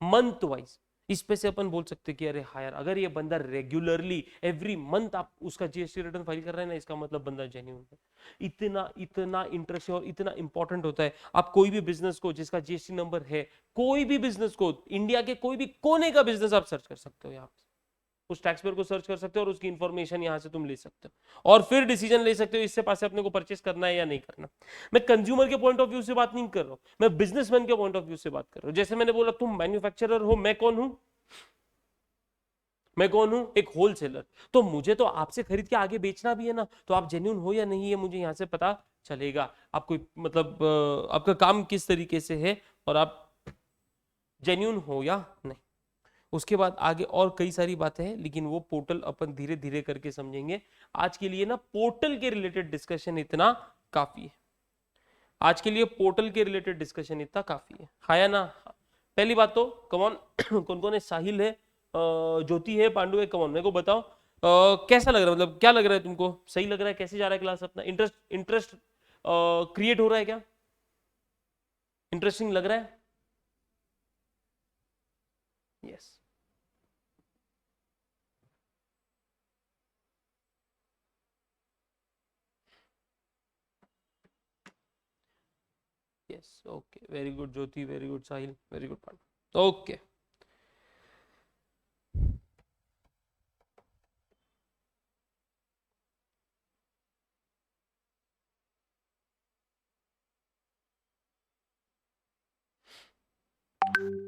मंथ वाइज। इस पे से अपन बोल सकते कि अरे हाँ यार, अगर ये बंदा रेगुलरली एवरी मंथ आप उसका जीएसटी रिटर्न फाइल कर रहे हैं ना, इसका मतलब बंदा जेन्युइन है। इतना इतना इंटरेस्ट और इतना इंपॉर्टेंट होता है। आप कोई भी बिजनेस को जिसका जीएसटी नंबर है, कोई भी बिजनेस को, इंडिया के कोई भी कोने का बिजनेस आप सर्च कर सकते हो, यहाँ उस टैक्स पेयर को सर्च कर सकते हो और उसकी इंफॉर्मेशन यहां से तुम ले सकते हो और फिर डिसीजन ले सकते हो इससे पास अपने को परचेस करना है या नहीं करना। मैं कंज्यूमर के पॉइंट ऑफ व्यू से बात नहीं कर रहा हूं, मैं बिजनेसमैन के पॉइंट ऑफ व्यू से बात कर रहा हूं। जैसे मैंने बोला तुम मैन्युफैक्चरर हो, मैं कौन हूं? मैं कौन हूं? एक होलसेलर। तो मुझे तो आपसे खरीद के आगे बेचना भी है ना, तो आप जेन्युइन हो या नहीं है मुझे यहां से पता चलेगा। आप कोई मतलब आपका काम किस तरीके से है और आप जेन्युइन हो या नहीं। उसके बाद आगे और कई सारी बातें हैं, लेकिन वो पोर्टल अपन धीरे धीरे करके समझेंगे। आज के लिए ना पोर्टल के रिलेटेड डिस्कशन इतना काफी है। आज के लिए पोर्टल के रिलेटेड डिस्कशन इतना काफी है, हाँ या ना? पहली बात तो कमॉन कौन कौन है? साहिल है, ज्योति है, पांडु है, कमॉन मेरे को बताओ कैसा लग रहा है, मतलब क्या लग रहा है तुमको? सही लग रहा है? कैसे जा रहा है क्लास अपना? इंटरेस्ट इंटरेस्ट क्रिएट हो रहा है क्या? इंटरेस्टिंग लग रहा है? Yes. Yes, okay, very good Jyoti, very good Sahil, very good Pandu, okay.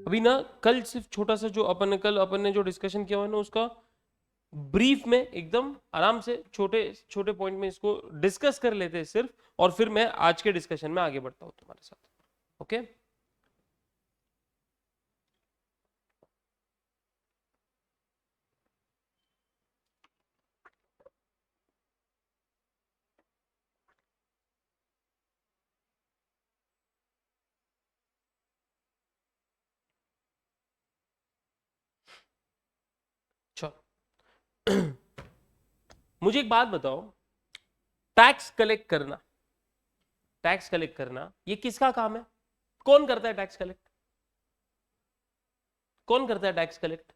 अभी ना कल सिर्फ छोटा सा जो अपन ने जो डिस्कशन किया हुआ है ना, उसका ब्रीफ में एकदम आराम से छोटे छोटे पॉइंट में इसको डिस्कस कर लेते हैं सिर्फ, और फिर मैं आज के डिस्कशन में आगे बढ़ता हूं तुम्हारे साथ, ओके? चलो मुझे एक बात बताओ, टैक्स कलेक्ट करना, टैक्स कलेक्ट करना ये किसका काम है? कौन करता है टैक्स कलेक्ट? कौन करता है tax collect?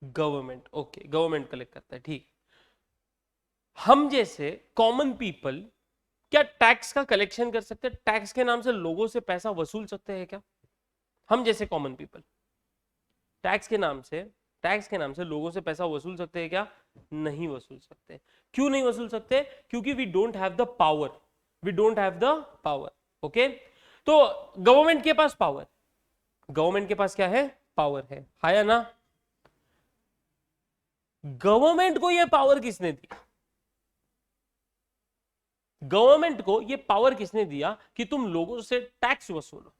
Government, okay, government collect करता है, ठीक। हम जैसे कॉमन पीपल क्या टैक्स का कलेक्शन कर सकते हैं? टैक्स के नाम से लोगों से पैसा वसूल सकते हैं क्या? हम जैसे कॉमन पीपल टैक्स के नाम से, टैक्स के नाम से लोगों से पैसा वसूल सकते हैं क्या? नहीं वसूल सकते। क्यों नहीं वसूल सकते? क्योंकि we don't have the power, we don't have the power, okay? तो गवर्नमेंट के पास पावर, गवर्नमेंट के पास क्या है? पावर है, हाँ या ना? गवर्नमेंट को यह पावर किसने दी? गवर्नमेंट को यह पावर किसने दिया कि तुम लोगों से टैक्स वसूलो?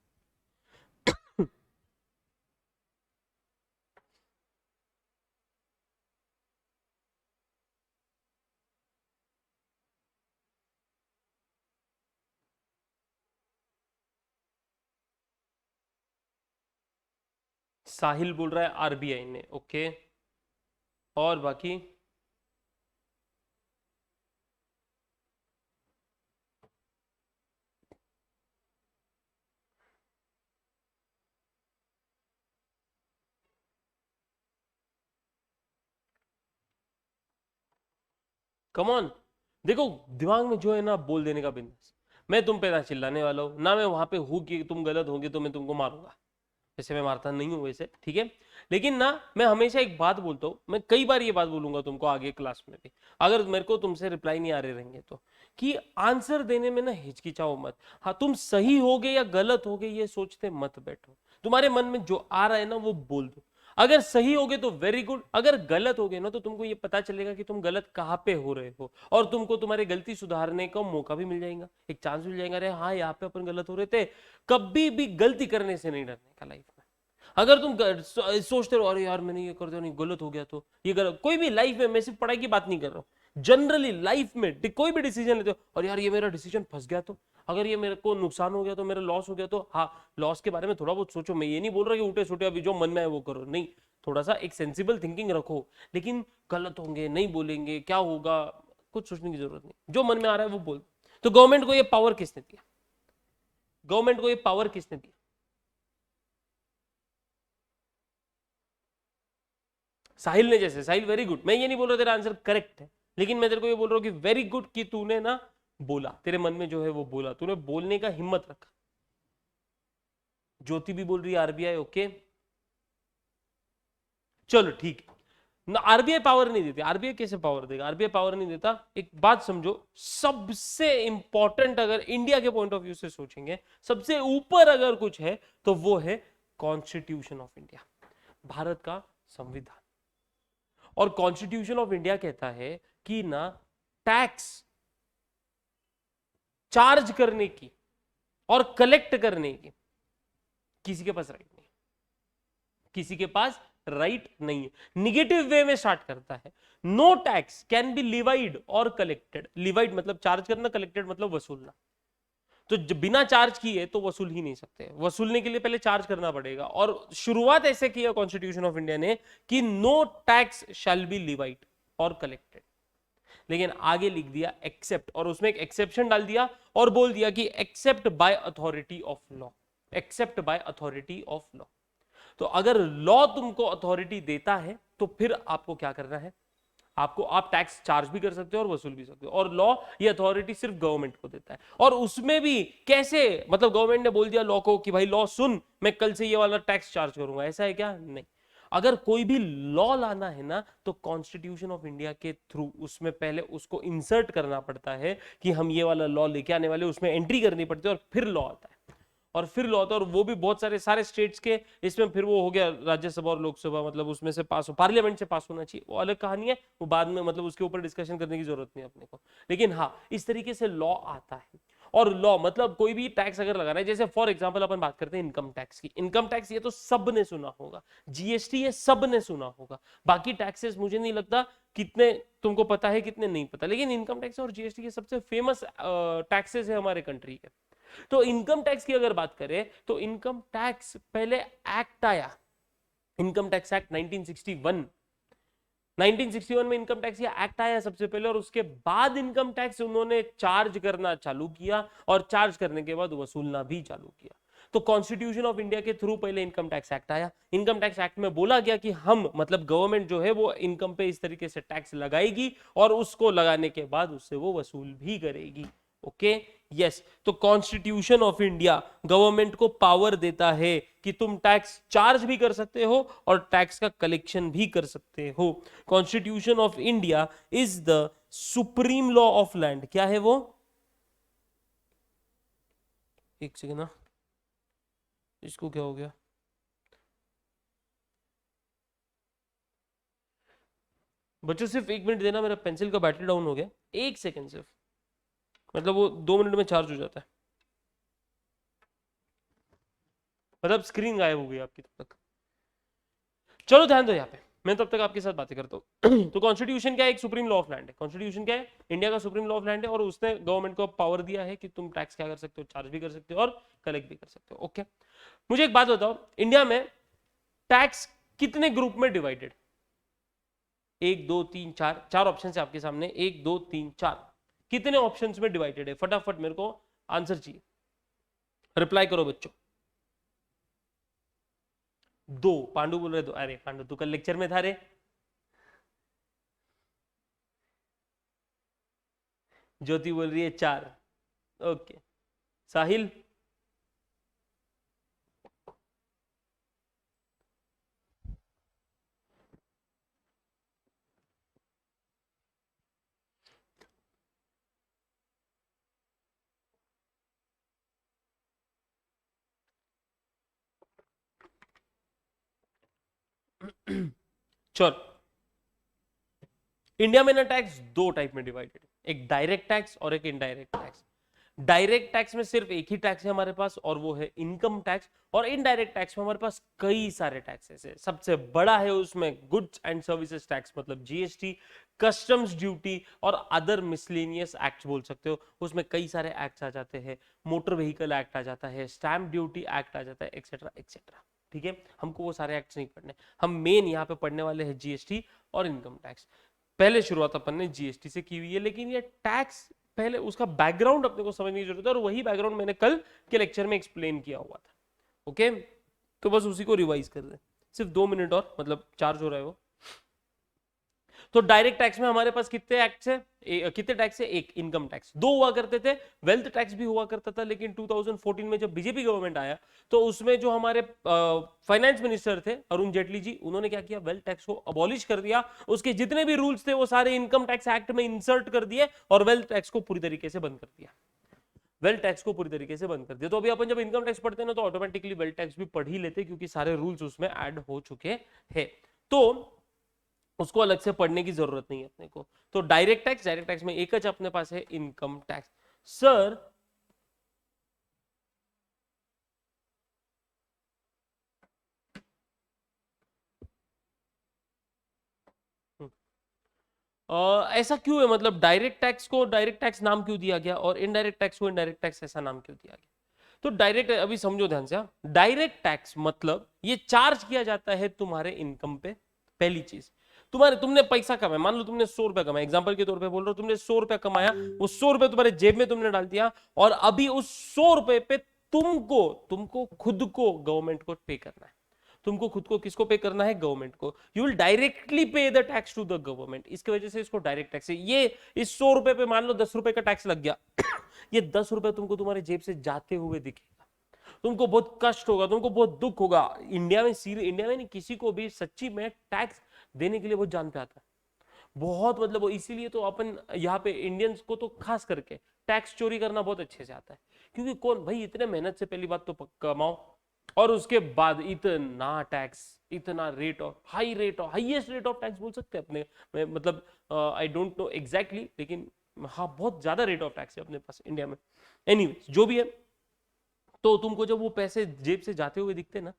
साहिल बोल रहा है आरबीआई ने, ओके। और बाकी कम ऑन, देखो दिमाग में जो है ना बोल देने का बिजनेस। मैं तुम पे ना चिल्लाने वाला हूं ना, मैं वहां पे हूं कि तुम गलत होंगे तो मैं तुमको मारूंगा, वैसे मैं मारता नहीं हूं वैसे, ठीक है। लेकिन ना मैं हमेशा एक बात बोलता हूं, मैं कई बार ये बात बोलूंगा तुमको आगे क्लास में भी, अगर मेरे को तुमसे रिप्लाई नहीं आ रहे रहेंगे तो, कि आंसर देने में ना हिचकिचाओ मत। हाँ, तुम सही होगे या गलत होगे ये सोचते मत बैठो, तुम्हारे मन में जो आ रहा है ना वो बोल दो। अगर सही होगे तो वेरी गुड, अगर गलत होगे ना तो तुमको ये पता चलेगा कि तुम गलत कहाँ पे हो रहे हो, और तुमको तुम्हारी गलती सुधारने का मौका भी मिल जाएगा, एक चांस मिल जाएगा, अरे हाँ यहाँ पे अपन गलत हो रहे थे। कभी भी गलती करने से नहीं डरने का लाइफ में। अगर तुम सोचते रहो अरे यार मैंने ये कर दिया, नहीं गलत हो गया तो ये गलत, कोई भी लाइफ में, मैं सिर्फ पढ़ाई की बात नहीं कर रहा हूँ, जनरली लाइफ में कोई भी डिसीजन लेते हो और यार ये मेरा डिसीजन फंस गया तो, अगर ये मेरे को नुकसान हो गया तो, मेरा लॉस हो गया तो, हाँ लॉस के बारे में थोड़ा बहुत सोचो। मैं ये नहीं बोल रहा कि उल्टे सुटे अभी जो मन में है वो करो, नहीं, थोड़ा सा एक सेंसिबल थिंकिंग रखो, लेकिन गलत होंगे, नहीं बोलेंगे, क्या होगा, कुछ सोचने की जरूरत नहीं, जो मन में आ रहा है वो बोल। तो गवर्नमेंट को ये पावर किसने दिया? गवर्नमेंट को ये पावर किसने दिया? साहिल ने, जैसे साहिल वेरी गुड, मैं ये नहीं बोल रहा तेरा आंसर करेक्ट है, लेकिन मैं तेरे को ये बोल रहा हूँ कि वेरी गुड कि तूने ना बोला, तेरे मन में जो है वो बोला, तूने बोलने का हिम्मत रखा। ज्योति भी बोल रही है आरबीआई, ओके, चलो ठीक है। आरबीआई पावर नहीं देती, आरबीआई कैसे पावर देगा? आरबीआई पावर नहीं देता। एक बात समझो, सबसे इंपॉर्टेंट अगर इंडिया के पॉइंट ऑफ व्यू से सोचेंगे, सबसे ऊपर अगर कुछ है तो वो है कॉन्स्टिट्यूशन ऑफ इंडिया, भारत का संविधान। और कॉन्स्टिट्यूशन ऑफ इंडिया कहता है कि ना टैक्स चार्ज करने की और कलेक्ट करने की किसी के पास राइट नहीं, किसी के पास राइट नहीं है। निगेटिव वे में स्टार्ट करता है, no tax can be levied और कलेक्टेड। लिवाइड मतलब चार्ज करना, कलेक्टेड मतलब वसूलना। तो बिना चार्ज किए तो वसूल ही नहीं सकते, वसूलने के लिए पहले चार्ज करना पड़ेगा। और शुरुआत ऐसे किया कॉन्स्टिट्यूशन ऑफ इंडिया ने कि no tax shall be levied और कलेक्टेड, लेकिन आगे लिख दिया एक्सेप्ट, और उसमें एक एक्सेप्शन डाल दिया और बोल दिया कि except by authority of law, except by authority of law. तो अगर लॉ तुमको अथॉरिटी देता है तो फिर आपको क्या करना है? आपको, आप टैक्स चार्ज भी कर सकते हो और वसूल भी सकते हो, और लॉ ये अथॉरिटी सिर्फ गवर्नमेंट को देता है। और उसमें भी कैसे, मतलब गवर्नमेंट ने बोल दिया लॉ को कि भाई लॉ सुन, मैं कल से ये वाला टैक्स चार्ज करूंगा, ऐसा है क्या? नहीं। अगर कोई भी लॉ लाना है ना तो कॉन्स्टिट्यूशन ऑफ इंडिया के थ्रू उसमें पहले उसको इंसर्ट करना पड़ता है कि हम ये वाला लॉ लेके आने वाले, उसमें एंट्री करनी पड़ती है और फिर लॉ आता है, और फिर लॉ आता है। और वो भी बहुत सारे स्टेट्स के, इसमें फिर वो हो गया राज्यसभा और लोकसभा, मतलब उसमें से पास हो, पार्लियामेंट से पास होना चाहिए, वो अलग कहानी है, वो बाद में, मतलब उसके ऊपर डिस्कशन करने की जरूरत नहीं अपने को। लेकिन हाँ, इस तरीके से लॉ आता है। और लॉ मतलब कोई भी टैक्स अगर लगाना है, जैसे फॉर एग्जांपल अपन बात करते हैं इनकम टैक्स की। इनकम टैक्स ये तो सब ने सुना होगा, जीएसटी ये सब ने सुना होगा, बाकी टैक्सेस मुझे नहीं लगता कितने तुमको पता है, कितने नहीं पता, लेकिन इनकम टैक्स और जीएसटी ये सबसे फेमस टैक्सेस है हमारे कंट्री के। तो इनकम टैक्स की अगर बात करें तो इनकम टैक्स पहले एक्ट आया, इनकम टैक्स एक्ट 1961, 1961 में इनकम टैक्स या एक्ट आया सबसे पहले, और उसके बाद इनकम टैक्स उन्होंने चार्ज करना चालू किया, और चार्ज करने के बाद वसूलना भी चालू किया। तो कॉन्स्टिट्यूशन ऑफ इंडिया के थ्रू पहले इनकम टैक्स एक्ट आया। इनकम टैक्स एक्ट में बोला गया कि हम, मतलब गवर्नमेंट जो है वो इनकम पे इस तरीके से टैक्स लगाएगी, और उसको लगाने के बाद उससे वो वसूल भी करेगी। Okay, yes. तो कॉन्स्टिट्यूशन ऑफ इंडिया गवर्नमेंट को पावर देता है कि तुम टैक्स चार्ज भी कर सकते हो और टैक्स का कलेक्शन भी कर सकते हो। Constitution of India is the supreme law of land. क्या है वो? एक सेकेंड ना, इसको क्या हो गया? बच्चों सिर्फ एक मिनट देना, मेरा पेंसिल का बैटरी डाउन हो गया, एक सेकेंड सिर्फ, मतलब वो 2 मिनट में चार्ज हो जाता है, मतलब स्क्रीन गायब हो गई आपकी तब तक। चलो ध्यान दो यहाँ पे, मैं तब तक आपके साथ बातें करता हूँ। तो कॉन्स्टिट्यूशन क्या है? एक सुप्रीम लॉ ऑफ लैंड है। कॉन्स्टिट्यूशन क्या है? इंडिया का सुप्रीम लॉ ऑफ लैंड है, और उसने गवर्नमेंट को पावर दिया है कि तुम टैक्स क्या कर सकते हो, चार्ज भी कर सकते हो और कलेक्ट भी कर सकते हो। ओके, मुझे एक बात बताओ, इंडिया में टैक्स कितने ग्रुप में डिवाइडेड? 1 2 3 4, 4 ऑप्शन है आपके सामने, 1 2 3 4, कितने ऑप्शंस में डिवाइडेड है? फटाफट मेरे को आंसर चाहिए, रिप्लाई करो बच्चों। 2, पांडु बोल रहे 2, अरे पांडु तू कल लेक्चर में था रे। ज्योति बोल रही है 4, ओके। साहिल? चल, इंडिया में ना टैक्स दो टाइप में डिवाइडेड है, एक डायरेक्ट टैक्स और एक इनडायरेक्ट टैक्स। डायरेक्ट टैक्स में सिर्फ एक ही टैक्स है हमारे पास और वो है इनकम टैक्स, और इनडायरेक्ट टैक्स में हमारे पास कई सारे टैक्सेस है। सबसे बड़ा है उसमें गुड्स एंड सर्विसेज टैक्स, मतलब जीएसटी, कस्टम्स ड्यूटी और अदर मिसलेनियस एक्ट बोल सकते हो। उसमें कई सारे एक्ट आ जाते हैं, मोटर व्हीकल एक्ट आ जाता है, स्टैंप ड्यूटी एक्ट आ जाता है, एक्सेट्रा एक्सेट्रा। ठीक है, हमको वो सारे एक्ट्स नहीं पढ़ने, हम मेन यहाँ पे पढ़ने वाले हैं जीएसटी और इनकम टैक्स। पहले शुरुआत अपन ने जीएसटी से की हुई है, लेकिन ये टैक्स पहले उसका बैकग्राउंड अपने को समझने की जरूरत है, और वही बैकग्राउंड मैंने कल के लेक्चर में एक्सप्लेन किया हुआ था। ओके, तो बस उसी को रिवाइज कर दे, सिर्फ 2 मिनट और, मतलब चार्ज हो रहा है वो। तो डायरेक्ट टैक्स में हमारे पास कितने एक्ट्स है, कितने टैक्स है? एक इनकम टैक्स, 2 हुआ करते थे, वेल्थ टैक्स भी हुआ करता था, लेकिन 2014 में जब बीजेपी गवर्नमेंट आया तो उसमें जो हमारे फाइनेंस मिनिस्टर थे अरुण जेटली जी, उन्होंने क्या किया, वेल्थ टैक्स को अबॉलिश कर दिया। उसके जितने भी रूल्स थे वो सारे इनकम टैक्स एक्ट में इंसर्ट कर दिए और वेल्थ टैक्स को पूरी तरीके से बंद कर दिया। वेल्थ टैक्स को पूरी तरीके से बंद कर दिया। तो अभी अपन जब इनकम टैक्स पढ़ते हैं ना तो ऑटोमेटिकली वेल्थ टैक्स भी पढ़ ही लेते, क्योंकि सारे रूल्स उसमें ऐड हो चुके हैं, तो उसको अलग से पढ़ने की जरूरत नहीं है अपने को। तो डायरेक्ट टैक्स में एक अपने पास है इनकम टैक्स। सर ऐसा क्यों है, मतलब डायरेक्ट टैक्स को डायरेक्ट टैक्स नाम क्यों दिया गया और इनडायरेक्ट टैक्स को इनडायरेक्ट टैक्स ऐसा नाम क्यों दिया गया? तो डायरेक्ट, अभी समझो ध्यान से, डायरेक्ट टैक्स मतलब ये चार्ज किया जाता है तुम्हारे इनकम पे। पहली चीज, तुमने पैसा कमाया, मान लो तुमने 100 रुपया कमाया, एग्जांपल के तौर पे बोल रहा हूं, तुमने 100 रुपया कमाया, वो 100 रुपये तुम्हारे जेब में तुमने डाल दिया, और अभी उस 100 रुपए पे तुमको तुमको खुद को गवर्नमेंट को पे करना है। तुमको खुद को किसको पे करना है? गवर्नमेंट को। You will directly pay the tax to the government, इसकी वजह से इसको डायरेक्ट टैक्स है। ये इस 100 रुपए पे मान लो 10 रुपए का टैक्स लग गया ये 10 रुपए तुमको तुम्हारे जेब से जाते हुए दिखेगा, तुमको बहुत कष्ट होगा, तुमको बहुत दुख होगा। इंडिया में इंडिया में नहीं, किसी को भी सच्ची में टैक्स देने के लिए बहुत जान पे आता है, बहुत, मतलब इसीलिए तो अपन यहाँ पे इंडियंस को तो खास करके टैक्स चोरी करना बहुत अच्छे से आता है, क्योंकि कौन भाई इतने मेहनत से पहली बात तो कमाओ, और उसके बाद इतना टैक्स, इतना rate of highest rate of tax बोल सकते हैं अपने, मतलब आई डोंट नो एग्जैक्टली, लेकिन हाँ बहुत ज्यादा रेट ऑफ टैक्स है अपने पास इंडिया में। एनीवेज जो भी है, तो तुमको जब वो पैसे जेब से जाते हुए दिखते ना,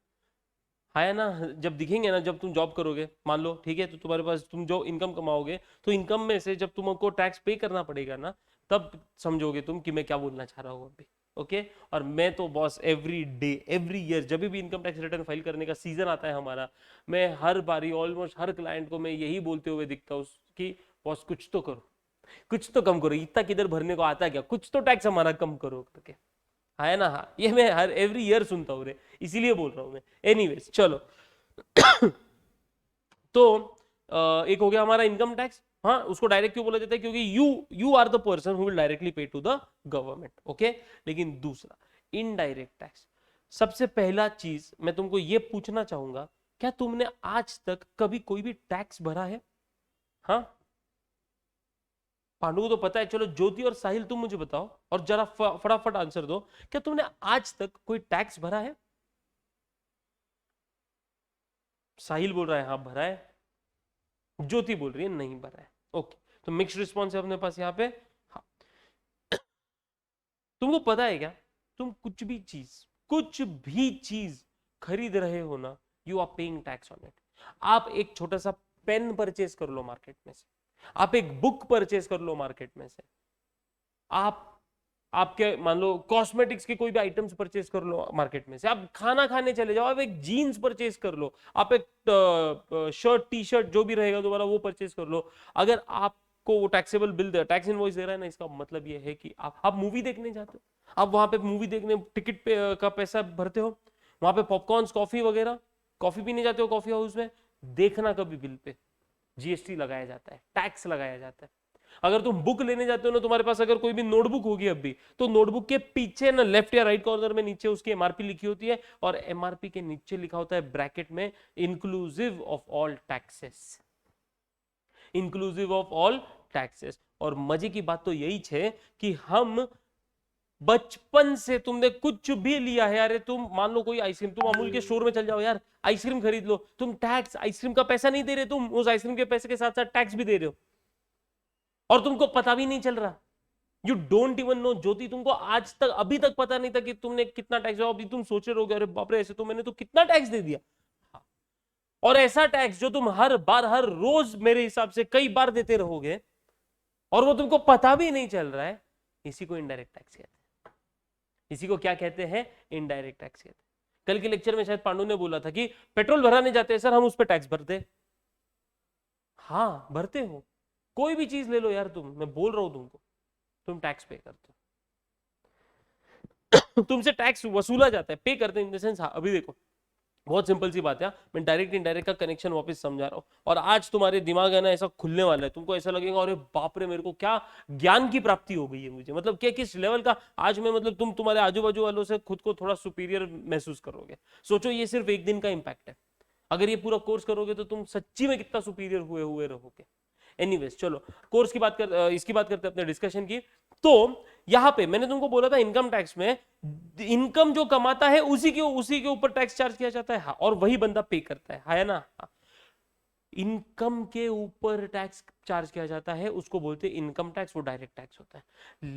है ना, जब दिखेंगे ना, जब तुम जॉब करोगे मान लो, ठीक है, तो तुम्हारे पास तुम जो इनकम कमाओगे, तो इनकम में से जब तुमको टैक्स पे करना पड़ेगा ना, तब समझोगे तुम कि मैं क्या बोलना चाह रहा हूँ अभी। ओके, और मैं तो boss every day every year जब भी इनकम टैक्स रिटर्न फाइल करने का सीजन आता है हमारा, मैं हर बारी ऑलमोस्ट हर क्लाइंट को मैं यही बोलते हुए दिखता हूँ कि बॉस कुछ तो करो, कुछ तो कम करो, इतना किधर भरने को आता है क्या, कुछ तो टैक्स हमारा कम करो करके, है ना। हाँ, ये मैं हर एवरी ईयर सुनता हूँ रे, इसीलिए बोल रहा हूँ मैं। एनीवेज चलो तो एक हो गया हमारा इनकम टैक्स। हाँ, उसको डायरेक्ट क्यों बोला जाता है? क्योंकि you are the person who will directly pay to the government. Okay, लेकिन दूसरा इनडायरेक्ट टैक्स, सबसे पहला चीज मैं तुमको ये पूछना चाहूंगा, क्या तुमने आज तक कभी कोई भी टैक्स भरा है? हाँ, पांडु को तो पता है, चलो ज्योति और साहिल तुम मुझे बताओ और जरा फटाफट आंसर दो, क्या तुमने आज तक कोई टैक्स भरा है? साहिल बोल रहा है हाँ भरा है, ज्योति बोल रही है नहीं भरा है। ओके, तो मिक्स्ड रिस्पॉन्स है अपने पास यहाँ पे। हाँ, तुमको पता है क्या, तुम कुछ भी चीज खरीद रहे हो ना, you are paying tax on it. आप एक छोटा सा पेन परचेज कर लो मार्केट में से, आप एक बुक परचेज कर लो मार्केट में से, आप आपके मान लो कॉस्मेटिक्स के कोई भी आइटम्स परचेज कर लो मार्केट में से, आप खाना खाने चले जाओ, आप एक जीन्स परचेज कर लो, आप एक शर्ट टी शर्ट जो भी रहेगा दोबारा वो परचेज कर लो, अगर आपको वो टैक्सेबल बिल दे, टैक्स इनवॉइस दे रहा है ना, इसका मतलब ये है कि आप मूवी देखने जाते हो, आप वहां पे मूवी देखने टिकट पे का पैसा भरते हो, वहां पे पॉपकॉर्न कॉफी वगैरह, कॉफी पीने जाते हो कॉफी हाउस में, देखना कभी बिल पे जीएसटी लगाया जाता है, टैक्स लगाया जाता है। अगर तुम बुक लेने जाते हो ना, तुम्हारे पास अगर कोई भी नोटबुक होगी अभी, तो नोटबुक के पीछे ना लेफ्ट या राइट कॉर्नर में नीचे उसकी एमआरपी लिखी होती है, और एमआरपी के नीचे लिखा होता है ब्रैकेट में inclusive of all taxes, inclusive of all taxes. और मजे की बात तो यही है कि हम बचपन से तुमने कुछ भी लिया है, अरे तुम मान लो कोई आइसक्रीम, तुम अमूल के स्टोर में चल जाओ यार, आइसक्रीम खरीद लो, तुम टैक्स आइसक्रीम का पैसा नहीं दे रहे, तुम उस आइसक्रीम के पैसे के साथ साथ टैक्स भी दे रहे हो, और तुमको पता भी नहीं चल रहा। यू डोंट इवन नो ज्योति, तुमको आज तक अभी तक पता नहीं था कि तुमने कितना टैक्स, अभी तुम सोच रहे होगे अरे बाप रे ऐसे तो मैंने तो कितना टैक्स दे दिया। और ऐसा टैक्स जो तुम हर बार हर रोज मेरे हिसाब से कई बार देते रहोगे, और वो तुमको पता भी नहीं चल रहा है, इसी को इनडायरेक्ट टैक्स कहते हैं। इसी को क्या कहते हैं? इनडायरेक्ट टैक्स कहते हैं। कल के लेक्चर में शायद पांडु ने बोला था कि पेट्रोल भराने जाते हैं सर हम उस पर टैक्स भरते। हाँ भरते हो, कोई भी चीज ले लो यार, मैं बोल रहा हूं तुमको, तुम टैक्स पे करते हो तुमसे टैक्स वसूला जाता है, पे करते हैं इन द सेंस। हाँ अभी देखो बहुत सिंपल सी बात है, मैं डायरेक्ट इनडायरेक्ट का कनेक्शन वापस समझा रहा हूँ, और आज तुम्हारे दिमाग है ना ऐसा खुलने वाला है, तुमको ऐसा लगेगा अरे बाप रे मेरे को क्या ज्ञान की प्राप्ति हो गई है मुझे, मतलब क्या किस लेवल का आज मैं, मतलब तुम तुम्हारे आजू बाजू वालों से खुद को थोड़ा सुपीरियर महसूस करोगे। सोचो ये सिर्फ एक दिन का इंपैक्ट है, अगर ये पूरा कोर्स करोगे तो तुम सच्ची में कितना सुपीरियर हुए रहोगे। एनीवेज चलो कोर्स की बात कर, इसकी बात करते हैं अपने डिस्कशन की। तो यहां पे मैंने तुमको बोला था इनकम टैक्स में इनकम जो कमाता है उसी के ऊपर टैक्स चार्ज किया जाता है, हाँ, और वही बंदा पे करता है ना। हाँ। इनकम के ऊपर टैक्स चार्ज किया जाता है उसको बोलते हैं इनकम टैक्स, वो डायरेक्ट टैक्स होता है।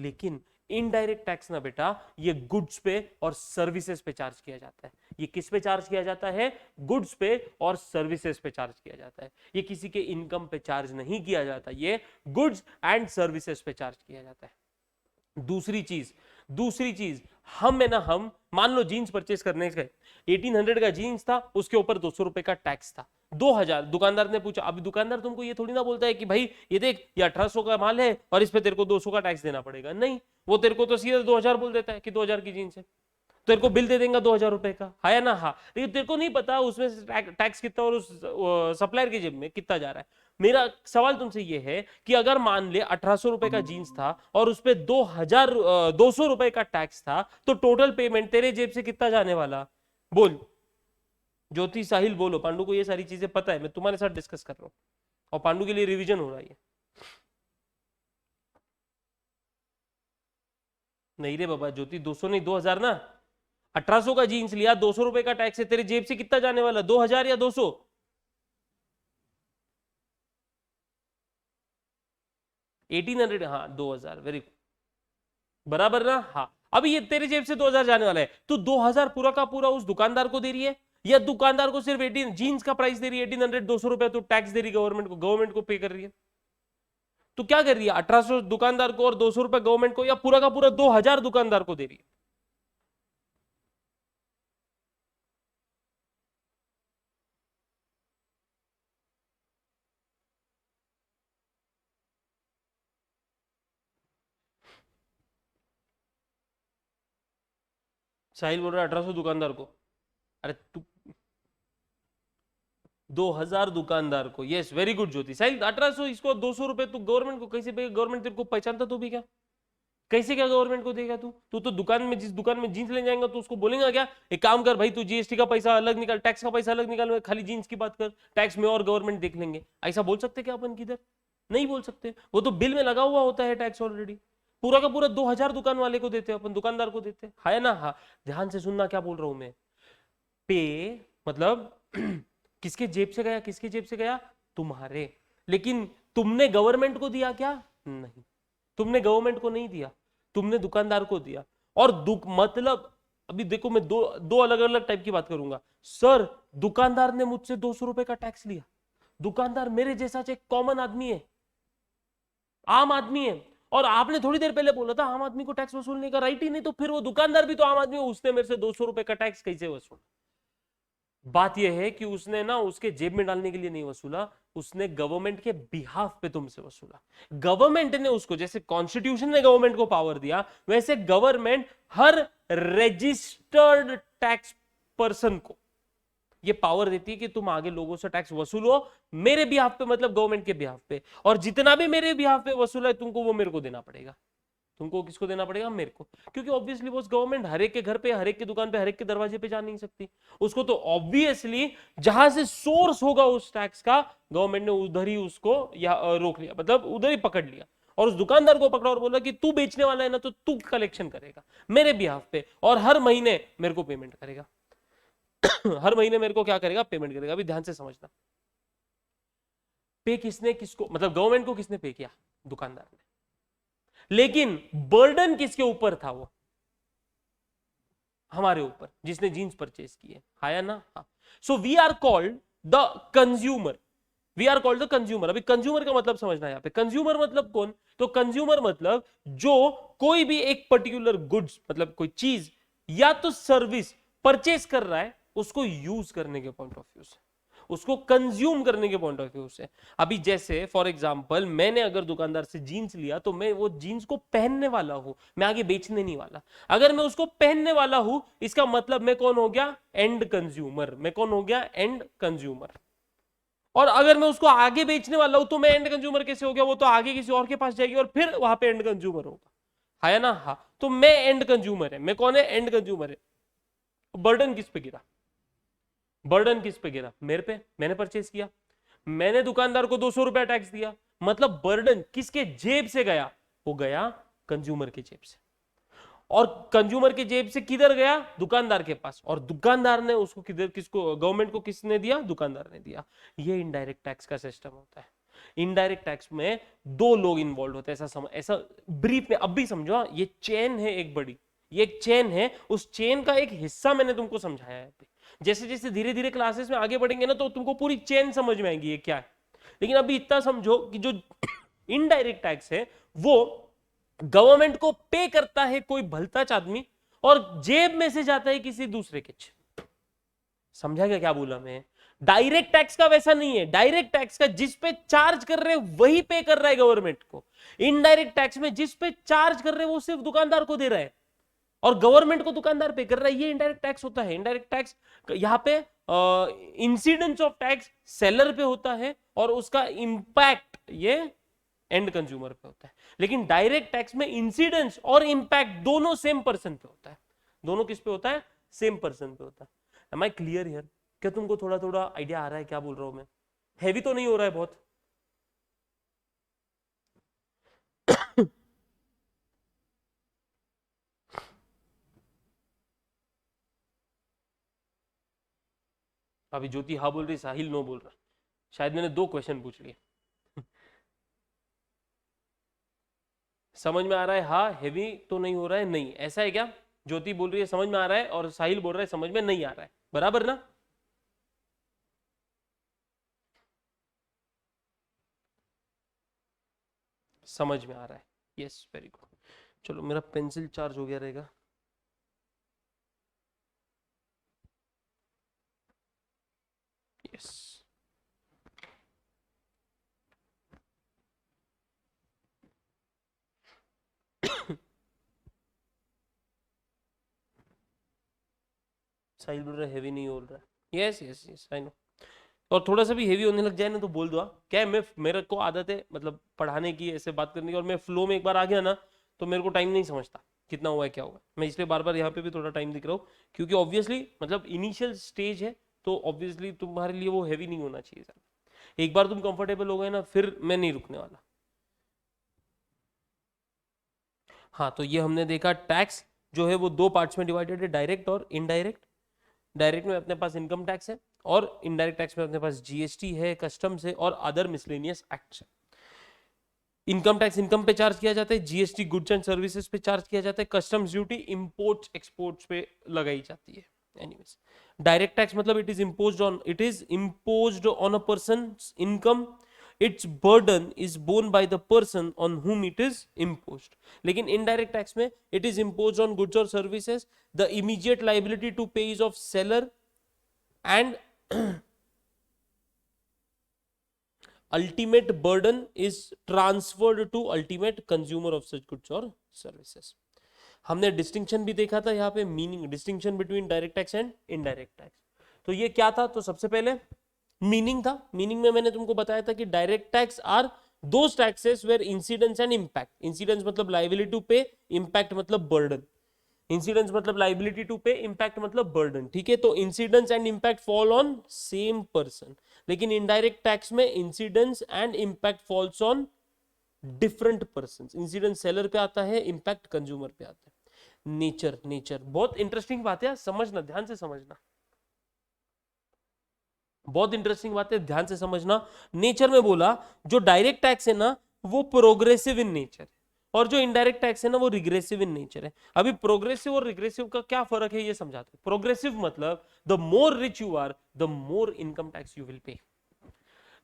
लेकिन इनडायरेक्ट टैक्स ना बेटा, ये गुड्स पे और सर्विसेज पे चार्ज किया जाता है। ये किस पे चार्ज किया जाता है? गुड्स पे और सर्विसेज पे चार्ज किया जाता है। ये किसी के इनकम पे चार्ज नहीं किया जाता, ये गुड्स एंड सर्विसेज पे चार्ज किया जाता है। दूसरी चीज हम है ना, हम मान लो जीन्स परचेस करने गए, 1800 का जीन्स था, उसके ऊपर 200 रुपए का टैक्स था, 2000 दुकानदार ने पूछा। अभी दुकानदार तुमको ये थोड़ी ना बोलता है कि भाई ये देख ये 1800 का माल है और इस पे तेरे को 200 का टैक्स देना पड़ेगा, नहीं, वो तेरे को तो सीधे 2000 बोल देता है कि 2000 की जीन्स है, तेरे को बिल दे देगा 2000 रुपए का, है या ना? हाँ, लेकिन तेरे को नहीं पता उसमें टैक्स कितना और उस सप्लायर की जेब में कितना जा रहा है। मेरा सवाल तुमसे ये है कि अगर मान ले 1800 रुपए का जीन्स था और उस पे 200 रुपए का टैक्स था, तो टोटल पेमेंट तेरे जेब से कितना जाने वाला? बोल ज्योति, साहिल बोलो। पांडु को ये सारी चीजें पता है, मैं तुम्हारे साथ डिस्कस कर रहा हूं और पांडु के लिए रिवीजन हो रहा है। नहीं रे बाबा, ज्योति 200 नहीं 2000 ना, 1800 का जीन्स लिया, 200 रुपए का टैक्स है, तेरे जेब से कितना जाने वाला? 2000 या 200? 1800, हाँ 2000, वेरी बराबर ना। हाँ अभी ये तेरे जेब से 2000 जाने वाला है, तो 2000 पूरा का पूरा उस दुकानदार को दे रही है, या दुकानदार को सिर्फ 18 जीन्स का प्राइस दे रही है 1800, 200 रुपए तो टैक्स दे रही है गवर्नमेंट को पे कर रही है। तो क्या कर रही है? 1800 दुकानदार को और 200 रुपए गवर्नमेंट को, या पूरा का पूरा 2000 दुकानदार को दे रही है? साहिल बोल रहा है 1800 दुकानदार को, अरे तू 2000 दुकानदार को, यस वेरी गुड ज्योति। साहिल 1800, इसको 200 रुपए तू गवर्नमेंट को कैसे पे? गवर्नमेंट तेरे को पहचानता तो भी क्या? कैसे क्या गवर्नमेंट को देगा तू? तू तो दुकान में, जिस दुकान में जीन्स ले जाएगा तो उसको बोलेगा क्या एक काम कर भाई, तू जीएसटी का पैसा अलग निकाल, टैक्स का पैसा अलग निकाल, खाली जीन्स की बात कर, टैक्स में और गवर्नमेंट देख लेंगे? ऐसा बोल सकते क्या अपन किधर? नहीं बोल सकते, वो तो बिल में लगा हुआ होता है टैक्स ऑलरेडी। पूरा का पूरा 2000 दुकान वाले को देते, अपन दुकानदार को देते, है ना? हाँ ध्यान से सुनना क्या बोल रहा हूं मैं। पे मतलब किसके जेब से गया? किसके जेब से गया? तुम्हारे। लेकिन तुमने गवर्नमेंट को दिया क्या? नहीं, तुमने गवर्नमेंट को नहीं दिया, तुमने दुकानदार को दिया। और मतलब अभी देखो मैं दो अलग अलग टाइप की बात करूंगा। सर दुकानदार ने मुझसे 200 रुपए का टैक्स लिया, दुकानदार मेरे जैसा एक कॉमन आदमी है, आम आदमी है, और आपने थोड़ी देर पहले बोला था आम आदमी को टैक्स वसूलने का राइट ही नहीं, तो फिर वो दुकानदार भी तो आम आदमी, उसने मेरे से 200 रुपए का टैक्स कैसे वसूला? बात यह है कि उसने ना उसके जेब में डालने के लिए नहीं वसूला, उसने गवर्नमेंट के बिहाफ पे तुमसे वसूला। गवर्नमेंट ने उसको, जैसे कॉन्स्टिट्यूशन ने गवर्नमेंट को पावर दिया, वैसे गवर्नमेंट हर रजिस्टर्ड टैक्स पर्सन को ये पावर देती है कि तुम आगे लोगों से टैक्स वसूलो मेरे बिहाफ पे, मतलब गवर्नमेंट के बिहाफ पे, और जितना भी मेरे बिहाफ पे वसूला है तुमको वो मेरे को देना पड़ेगा। तुमको किसको देना पड़ेगा? मेरे को। क्योंकि ऑब्वियसली वो गवर्नमेंट हर एक के घर पे, हर एक की दुकान पे, हर एक के दरवाजे पे जा नहीं सकती। उसको तो ऑब्वियसली जहां से सोर्स होगा उस टैक्स का, गवर्नमेंट ने उधर ही उसको या रोक लिया, मतलब उधर ही पकड़ लिया, और उस दुकानदार को पकड़ा और बोला कि तू बेचने वाला है ना, तो तू कलेक्शन करेगा मेरे बिहाफ पे, और हर महीने मेरे को पेमेंट करेगा। हर महीने मेरे को क्या करेगा? पेमेंट करेगा। अभी ध्यान से समझना, पे किसने किसको, मतलब गवर्नमेंट को किसने पे किया? दुकानदार ने। लेकिन बर्डन किसके ऊपर था? वो हमारे ऊपर, जिसने जीन्स परचेज की है। आया ना? हाँ। So we are called the consumer, we are called the consumer. अभी कंज्यूमर का मतलब समझना है यहाँ पे। कंज्यूमर मतलब कौन? तो कंज्यूमर मतलब जो कोई भी एक पर्टिकुलर गुड्स, मतलब कोई चीज या तो सर्विस परचेज कर रहा है, उसको यूज करने के पॉइंट ऑफ व्यू से, उसको कंज्यूम करने के पॉइंट ऑफ व्यू से। अभी जैसे फॉर एग्जांपल, मैंने अगर दुकानदार से जीन्स लिया तो मैं वो जीन्स को पहनने वाला हूं, मैं आगे बेचने नहीं वाला। अगर मैं उसको पहनने वाला हूं, इसका मतलब मैं कौन हो गया? And consumer. मैं कौन हो गया? And consumer. और अगर मैं उसको आगे बेचने वाला हूं तो मैं एंड कंज्यूमर कैसे हो गया? वो तो आगे किसी और के पास जाएगी और फिर वहां पे एंड कंज्यूमर होगा। है ना? हाँ। तो मैं एंड कंज्यूमर है। मैं कौन है? एंड कंज्यूमर है। बर्डन किस पे गिरा? बर्डन किस पे गिरा? मेरे पे। मैंने परचेज किया, मैंने दुकानदार को 200 रुपया टैक्स दिया, मतलब बर्डन किसके जेब से गया? वो गया कंज्यूमर के जेब से। और कंज्यूमर के जेब से किधर गया? दुकानदार के पास। और दुकानदार ने उसको किधर, किसको? गवर्नमेंट को किसने दिया? दुकानदार ने दिया। ये इनडायरेक्ट टैक्स का सिस्टम होता है। इनडायरेक्ट टैक्स में दो लोग इन्वॉल्व होते हैं, ऐसा ब्रीफ में अब भी समझो। ये चेन है एक बड़ी, ये एक चेन है, उस चेन का एक हिस्सा मैंने तुमको समझाया है। जैसे जैसे धीरे धीरे क्लासेस में आगे बढ़ेंगे ना, तो तुमको पूरी चेन समझ में आएगी ये क्या है। लेकिन अभी इतना समझो कि जो इनडायरेक्ट टैक्स है वो गवर्नमेंट को पे करता है कोई भलताच आदमी, और जेब में से जाता है किसी दूसरे के। समझा क्या बोला मैं? डायरेक्ट टैक्स का वैसा नहीं है। डायरेक्ट टैक्स का जिस पे चार्ज कर रहे हैं वही पे कर रहा है गवर्नमेंट को। इनडायरेक्ट टैक्स में जिस पे चार्ज कर रहे हैं वो सिर्फ दुकानदार को दे रहा है, और गवर्नमेंट को दुकानदार पे कर रहा है। ये इनडायरेक्ट टैक्स होता है। इनडायरेक्ट टैक्स यहाँ पे इंसिडेंस ऑफ टैक्स सेलर पे होता है, और उसका इंपैक्ट ये एंड कंज्यूमर पे होता है। लेकिन डायरेक्ट टैक्स में इंसिडेंस और इंपैक्ट दोनों सेम पर्सन पे होता है। दोनों किस पे होता है? सेम पर्सन पे होता है। Am I clear here? क्या तुमको थोड़ा थोड़ा आइडिया आ रहा है क्या बोल रहा हूं मैं? हैवी तो नहीं हो रहा है बहुत? अभी ज्योति हाँ बोल रही, साहिल नो बोल रहा। शायद मैंने 2 क्वेश्चन पूछ लिए। समझ में आ रहा है? हाँ। हैवी तो नहीं हो रहा है? नहीं। ऐसा है क्या? ज्योति बोल रही है समझ में आ रहा है, और साहिल बोल रहा है समझ में नहीं आ रहा है। बराबर ना? समझ में आ रहा है? Yes, very good. चलो मेरा पेंसिल चार्ज हो गया रहेगा। यस। साहिल बोल रहा है हैवी नहीं हो रहा है। Yes yes yes, I know. और थोड़ा सा भी हेवी होने लग जाए ना तो बोल दो। क्या है, मैं मेरे को आदत है मतलब पढ़ाने की, ऐसे बात करने की, और मैं फ्लो में एक बार आ गया ना तो मेरे को टाइम नहीं समझता कितना हुआ है क्या हुआ। मैं इसलिए बार बार यहाँ पे भी थोड़ा टाइम दिख रहा हूँ, क्योंकि ऑब्वियसली मतलब इनिशियल स्टेज है, तो ऑब्वियसली तुम्हारे लिए वो हैवी नहीं होना चाहिए। एक बार तुम कंफर्टेबल हो गए ना, फिर मैं नहीं रुकने वाला। हाँ, तो ये हमने देखा टैक्स जो है वो 2 पार्ट्स में डिवाइडेड है, डायरेक्ट और इनडायरेक्ट। डायरेक्ट में अपने पास इनकम टैक्स है, और इनडायरेक्ट टैक्स में अपने पास जीएसटी है, कस्टम्स है, और अदर मिसलेनियस एक्ट्स है। इनकम टैक्स इनकम पे चार्ज किया जाता है, जीएसटी गुड्स एंड सर्विसेज पे चार्ज किया जाता है, कस्टम्स ड्यूटी इंपोर्ट्स एक्सपोर्ट्स पे लगाई जाती है। एनीवेज, डायरेक्ट टैक्स मतलब it is imposed on a persons income its burden is borne by the person on whom it is imposed. लेकिन indirect tax में it is imposed on goods or services. The immediate liability to pay is of seller and ultimate burden is transferred to ultimate consumer of such goods or services. हमने distinction भी देखा था यहाँ पे, meaning distinction between direct tax and indirect tax. तो ये क्या था? तो सबसे पहले मीनिंग था. मीनिंग में मैंने तुमको बताया था कि direct tax are those taxes where incidence and impact. Incidence मतलब लायबिलिटी टू पे, इंपैक्ट मतलब बर्डन. इंसिडेंस मतलब लायबिलिटी टू पे, इंपैक्ट मतलब बर्डन. ठीक है, तो incidence and impact fall on same person. लेकिन इनडायरेक्ट टैक्स में incidence and impact falls on different person. Incidence seller पे आता है, इंपैक्ट कंज्यूमर पे आता है. नेचर, नेचर बहुत इंटरेस्टिंग बात है, समझना, ध्यान से समझना. बहुत इंटरेस्टिंग बात है, ध्यान से समझना. नेचर में बोला जो डायरेक्ट टैक्स है ना वो प्रोग्रेसिव इन नेचर है, और जो इनडायरेक्ट टैक्स है ना वो रिग्रेसिव इन नेचर है. अभी प्रोग्रेसिव और रिग्रेसिव का क्या फर्क है ये समझाते हैं. प्रोग्रेसिव मतलब the more rich you are the more income tax you will pay.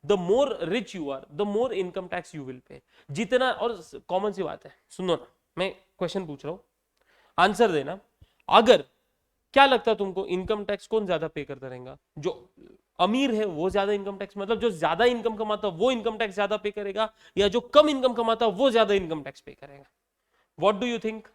The more rich you are the more income tax you will pay. जितना, और कॉमन सी बात है, सुनो ना, मैं क्वेश्चन पूछ रहा हूं, आंसर देना. अगर क्या लगता है तुमको इनकम टैक्स कौन ज्यादा पे करता रहेगा? जो अमीर है वो ज्यादा इनकम टैक्स, मतलब जो ज्यादा इनकम कमाता वो इनकम टैक्स ज्यादा पे करेगा, या जो कम इनकम कमाता वो ज्यादा इनकम टैक्स पे करेगा? What do you think?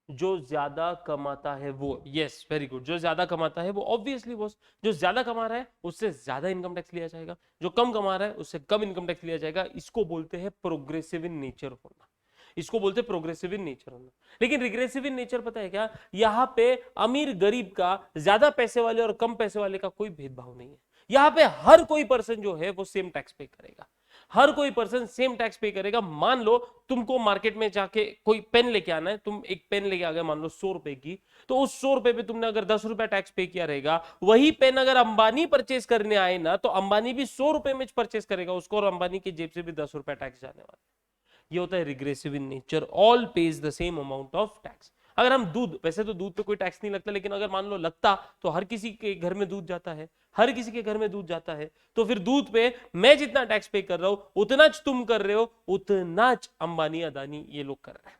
जो ज्यादा कमाता है वो, यस वेरी गुड, जो ज्यादा कमाता है वो ऑब्वियसली वो, जो ज्यादा कमा रहा है उससे ज्यादा इनकम टैक्स लिया जाएगा, जो कम कमा रहा है उससे कम इनकम टैक्स लिया जाएगा. इसको बोलते हैं प्रोग्रेसिव इन नेचर होना. इसको बोलते हैं प्रोग्रेसिव इन नेचर होना. लेकिन रिग्रेसिव इन नेचर पता है क्या? यहाँ पे अमीर गरीब का, ज्यादा पैसे वाले और कम पैसे वाले का कोई भेदभाव नहीं है. यहाँ पे हर कोई पर्सन जो है वो सेम टैक्स पे करेगा. हर कोई पर्सन सेम टैक्स पे करेगा. मान लो तुमको मार्केट में जाके कोई पेन लेके आना है, तुम एक पेन लेके आ गए मान लो 100 रुपए की, तो उस 100 रुपए पे तुमने अगर 10 रुपए टैक्स पे किया रहेगा, वही पेन अगर अंबानी परचेस करने आए ना तो अंबानी भी 100 रुपए में परचेस करेगा उसको, और अंबानी की जेब से भी 10 रुपए टैक्स जाने वाला. ये होता है regressive in nature. All page the same amount of tax. अगर हम दूध, वैसे तो दूध पे कोई टैक्स नहीं लगता, लेकिन अगर मान लो लगता तो हर किसी के घर में दूध जाता है, हर किसी के घर में दूध जाता है, तो फिर दूध पे मैं जितना टैक्स पे कर रहा हूं उतना तुम कर रहे हो, उतना अंबानी अदानी ये लोग कर रहे हैं.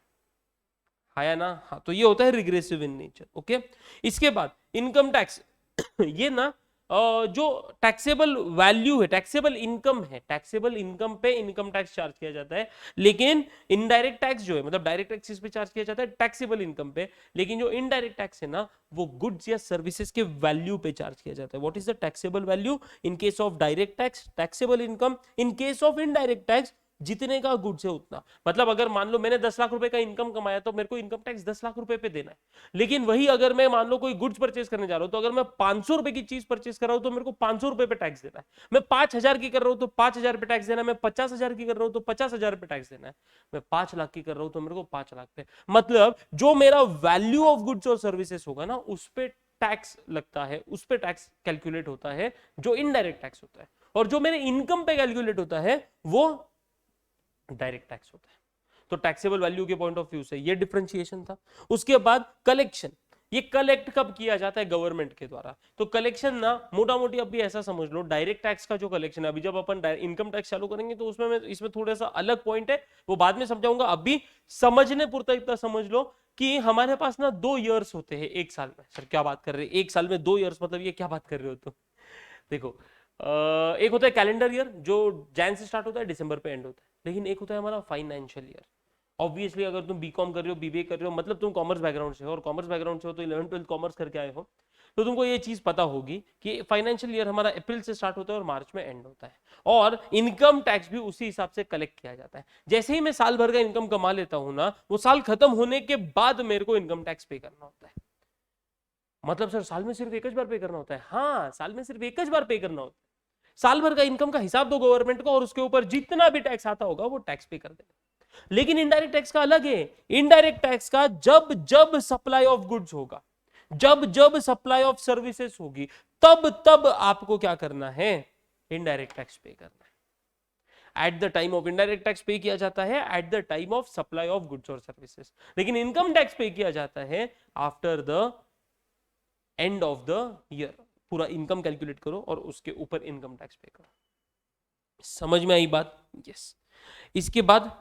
आया ना? हाँ, तो ये होता है रिग्रेसिव इन नेचर. ओके, इसके बाद इनकम टैक्स. ये ना जो टैक्सेबल वैल्यू है, टैक्सेबल इनकम है, टैक्सेबल इनकम पे इनकम टैक्स चार्ज किया जाता है. लेकिन इनडायरेक्ट टैक्स जो है, मतलब डायरेक्ट टैक्स पे चार्ज किया जाता है टैक्सेबल इनकम पे, लेकिन जो इनडायरेक्ट टैक्स है ना वो गुड्स या सर्विसेज के वैल्यू पे चार्ज किया जाता है. What is the taxable value in case of direct tax? Taxable income. In case of indirect tax जितने का गुड्स है उतना. मतलब अगर मान लो मैंने 10 लाख रुपए का इनकम कमाया तो मेरे को इनकम टैक्स 10 लाख रुपए पे देना है. लेकिन वही अगर मैं मान लो कोई गुड्स परचेस करने जा रहा हूं, तो अगर मैं 500 रुपए की चीज परचेस कर रहा हूं तो मेरे को 500 रुपए पे टैक्स देना है. मैं 5000 की कर रहा हूं तो 5000 पे टैक्स देना है. मैं 50,000 की कर रहा हूं तो 50,000 पे टैक्स देना है. मैं 5 लाख की कर रहा हूं तो मेरे को 5 लाख पे. मतलब जो मेरा वैल्यू ऑफ गुड्स और सर्विसेज होगा ना उस पे टैक्स लगता है, उस पे टैक्स कैलकुलेट होता है जो इनडायरेक्ट टैक्स होता है. और जो मेरे इनकम पे कैलकुलेट होता है वो डायरेक्ट टैक्स होता है. तो टैक्सेबल वैल्यू के पॉइंट ऑफ व्यू से ये डिफरेंशिएशन था. उसके बाद कलेक्शन. ये कलेक्ट कब किया जाता है? गवर्नमेंट के द्वारा. तो कलेक्शन ना मोटा मोटी अभी ऐसा समझ लो, डायरेक्ट टैक्स का जो कलेक्शन है, अभी जब अपन इनकम टैक्स चालू करेंगे तो उसमें इसमें थोड़ा सा अलग पॉइंट है, वो बाद में समझाऊंगा. अभी समझने पुरता इतना समझ लो कि हमारे पास ना 2 ईयर्स होते हैं एक साल में. सर क्या बात कर रहे हैं, एक साल में 2 ईयर्स, मतलब ये क्या बात कर रहे हो? तो देखो, एक होता है कैलेंडर ईयर जो जैन से स्टार्ट होता है दिसंबर पे एंड होता है. लेकिन एक होता है हमारा फाइनेंशियल ईयर. ऑब्वियसली अगर तुम बीकॉम कर रहे हो, बीबीए कर रहे हो, मतलब तुम कॉमर्स बैकग्राउंड से हो, और कॉमर्स बैकग्राउंड से हो तो 11th 12th कॉमर्स करके आए हो, तो तुमको ये चीज पता होगी कि फाइनेंशियल ईयर हमारा अप्रैल से स्टार्ट होता है और मार्च में एंड होता है. और इनकम टैक्स भी उसी हिसाब से कलेक्ट किया जाता है. जैसे ही मैं साल भर का इनकम कमा लेता हूं ना, वो साल खत्म होने के बाद मेरे को इनकम टैक्स पे करना होता है. मतलब सर साल में सिर्फ एक बार पे करना होता है? हाँ, साल में सिर्फ एक बार पे करना होता है. साल भर का इनकम का हिसाब दो गवर्नमेंट को और उसके ऊपर जितना भी टैक्स आता होगा वो टैक्स पे कर देना. लेकिन इनडायरेक्ट टैक्स का अलग है. इनडायरेक्ट टैक्स का जब जब सप्लाई ऑफ गुड्स होगा, जब जब सप्लाई ऑफ सर्विसेज होगी, तब तब आपको क्या करना है? इनडायरेक्ट टैक्स पे करना है. At the time of indirect tax पे किया जाता है at the time of supply of goods और सर्विसेज, लेकिन इनकम टैक्स पे किया जाता है after the end of the year. पूरा इनकम कैलकुलेट करो और उसके ऊपर इनकम टैक्स पे करो। समझ में आई बात? यस। इसके बाद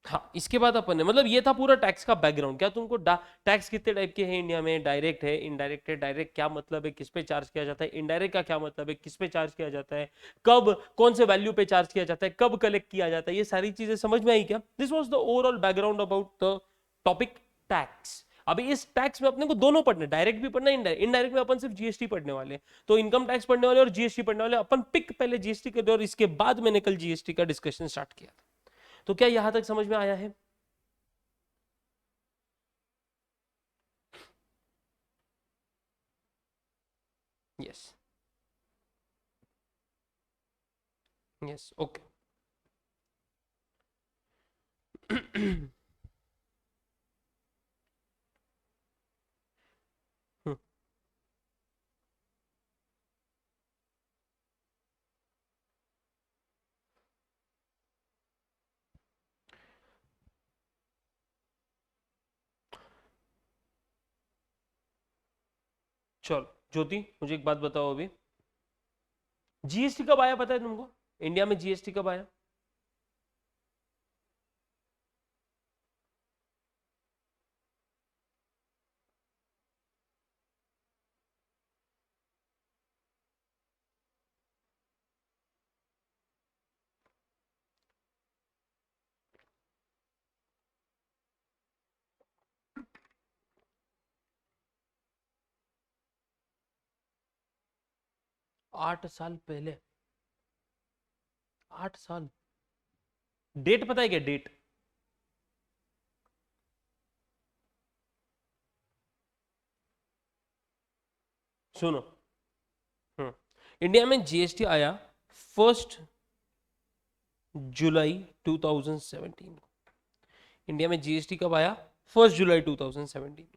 हाँ, इसके बाद अपन ने मतलब ये था पूरा टैक्स का बैकग्राउंड। क्या तुमको टैक्स कितने टाइप के हैं इंडिया में? डायरेक्ट है, इनडायरेक्ट है। डायरेक्ट क्या मतलब है, किस पे चार्ज किया जाता है? इनडायरेक्ट का क्या मतलब है, किस पे चार्ज किया जाता है, कब, कौन से वैल्यू पे चार्ज किया जाता है, कब कलेक्ट किया जाता है, ये सारी चीजें समझ में आई क्या? This was the overall background about the topic tax. अभी इस टैक्स में अपने को दोनों पढ़ने, डायरेक्ट भी पढ़ना, इनडायरेक्ट। इनडायरेक्ट में अपन सिर्फ जीएसटी पढ़ने वाले, तो इनकम टैक्स पढ़ने वाले और जीएसटी पढ़ने वाले। अपन पिक पहले जीएसटी कर दे, और इसके बाद मैंने कल जीएसटी का डिस्कशन स्टार्ट किया था। तो क्या यहां तक समझ में आया है? Yes, yes, okay. चलो ज्योति, मुझे एक बात बताओ, अभी जीएसटी कब आया पता है तुमको? इंडिया में जीएसटी कब आया? आठ साल पहले? 8 साल? डेट पता है क्या, डेट? सुनो, इंडिया में जीएसटी आया 1 जुलाई 2017 को। इंडिया में जीएसटी कब आया? 1 जुलाई 2017।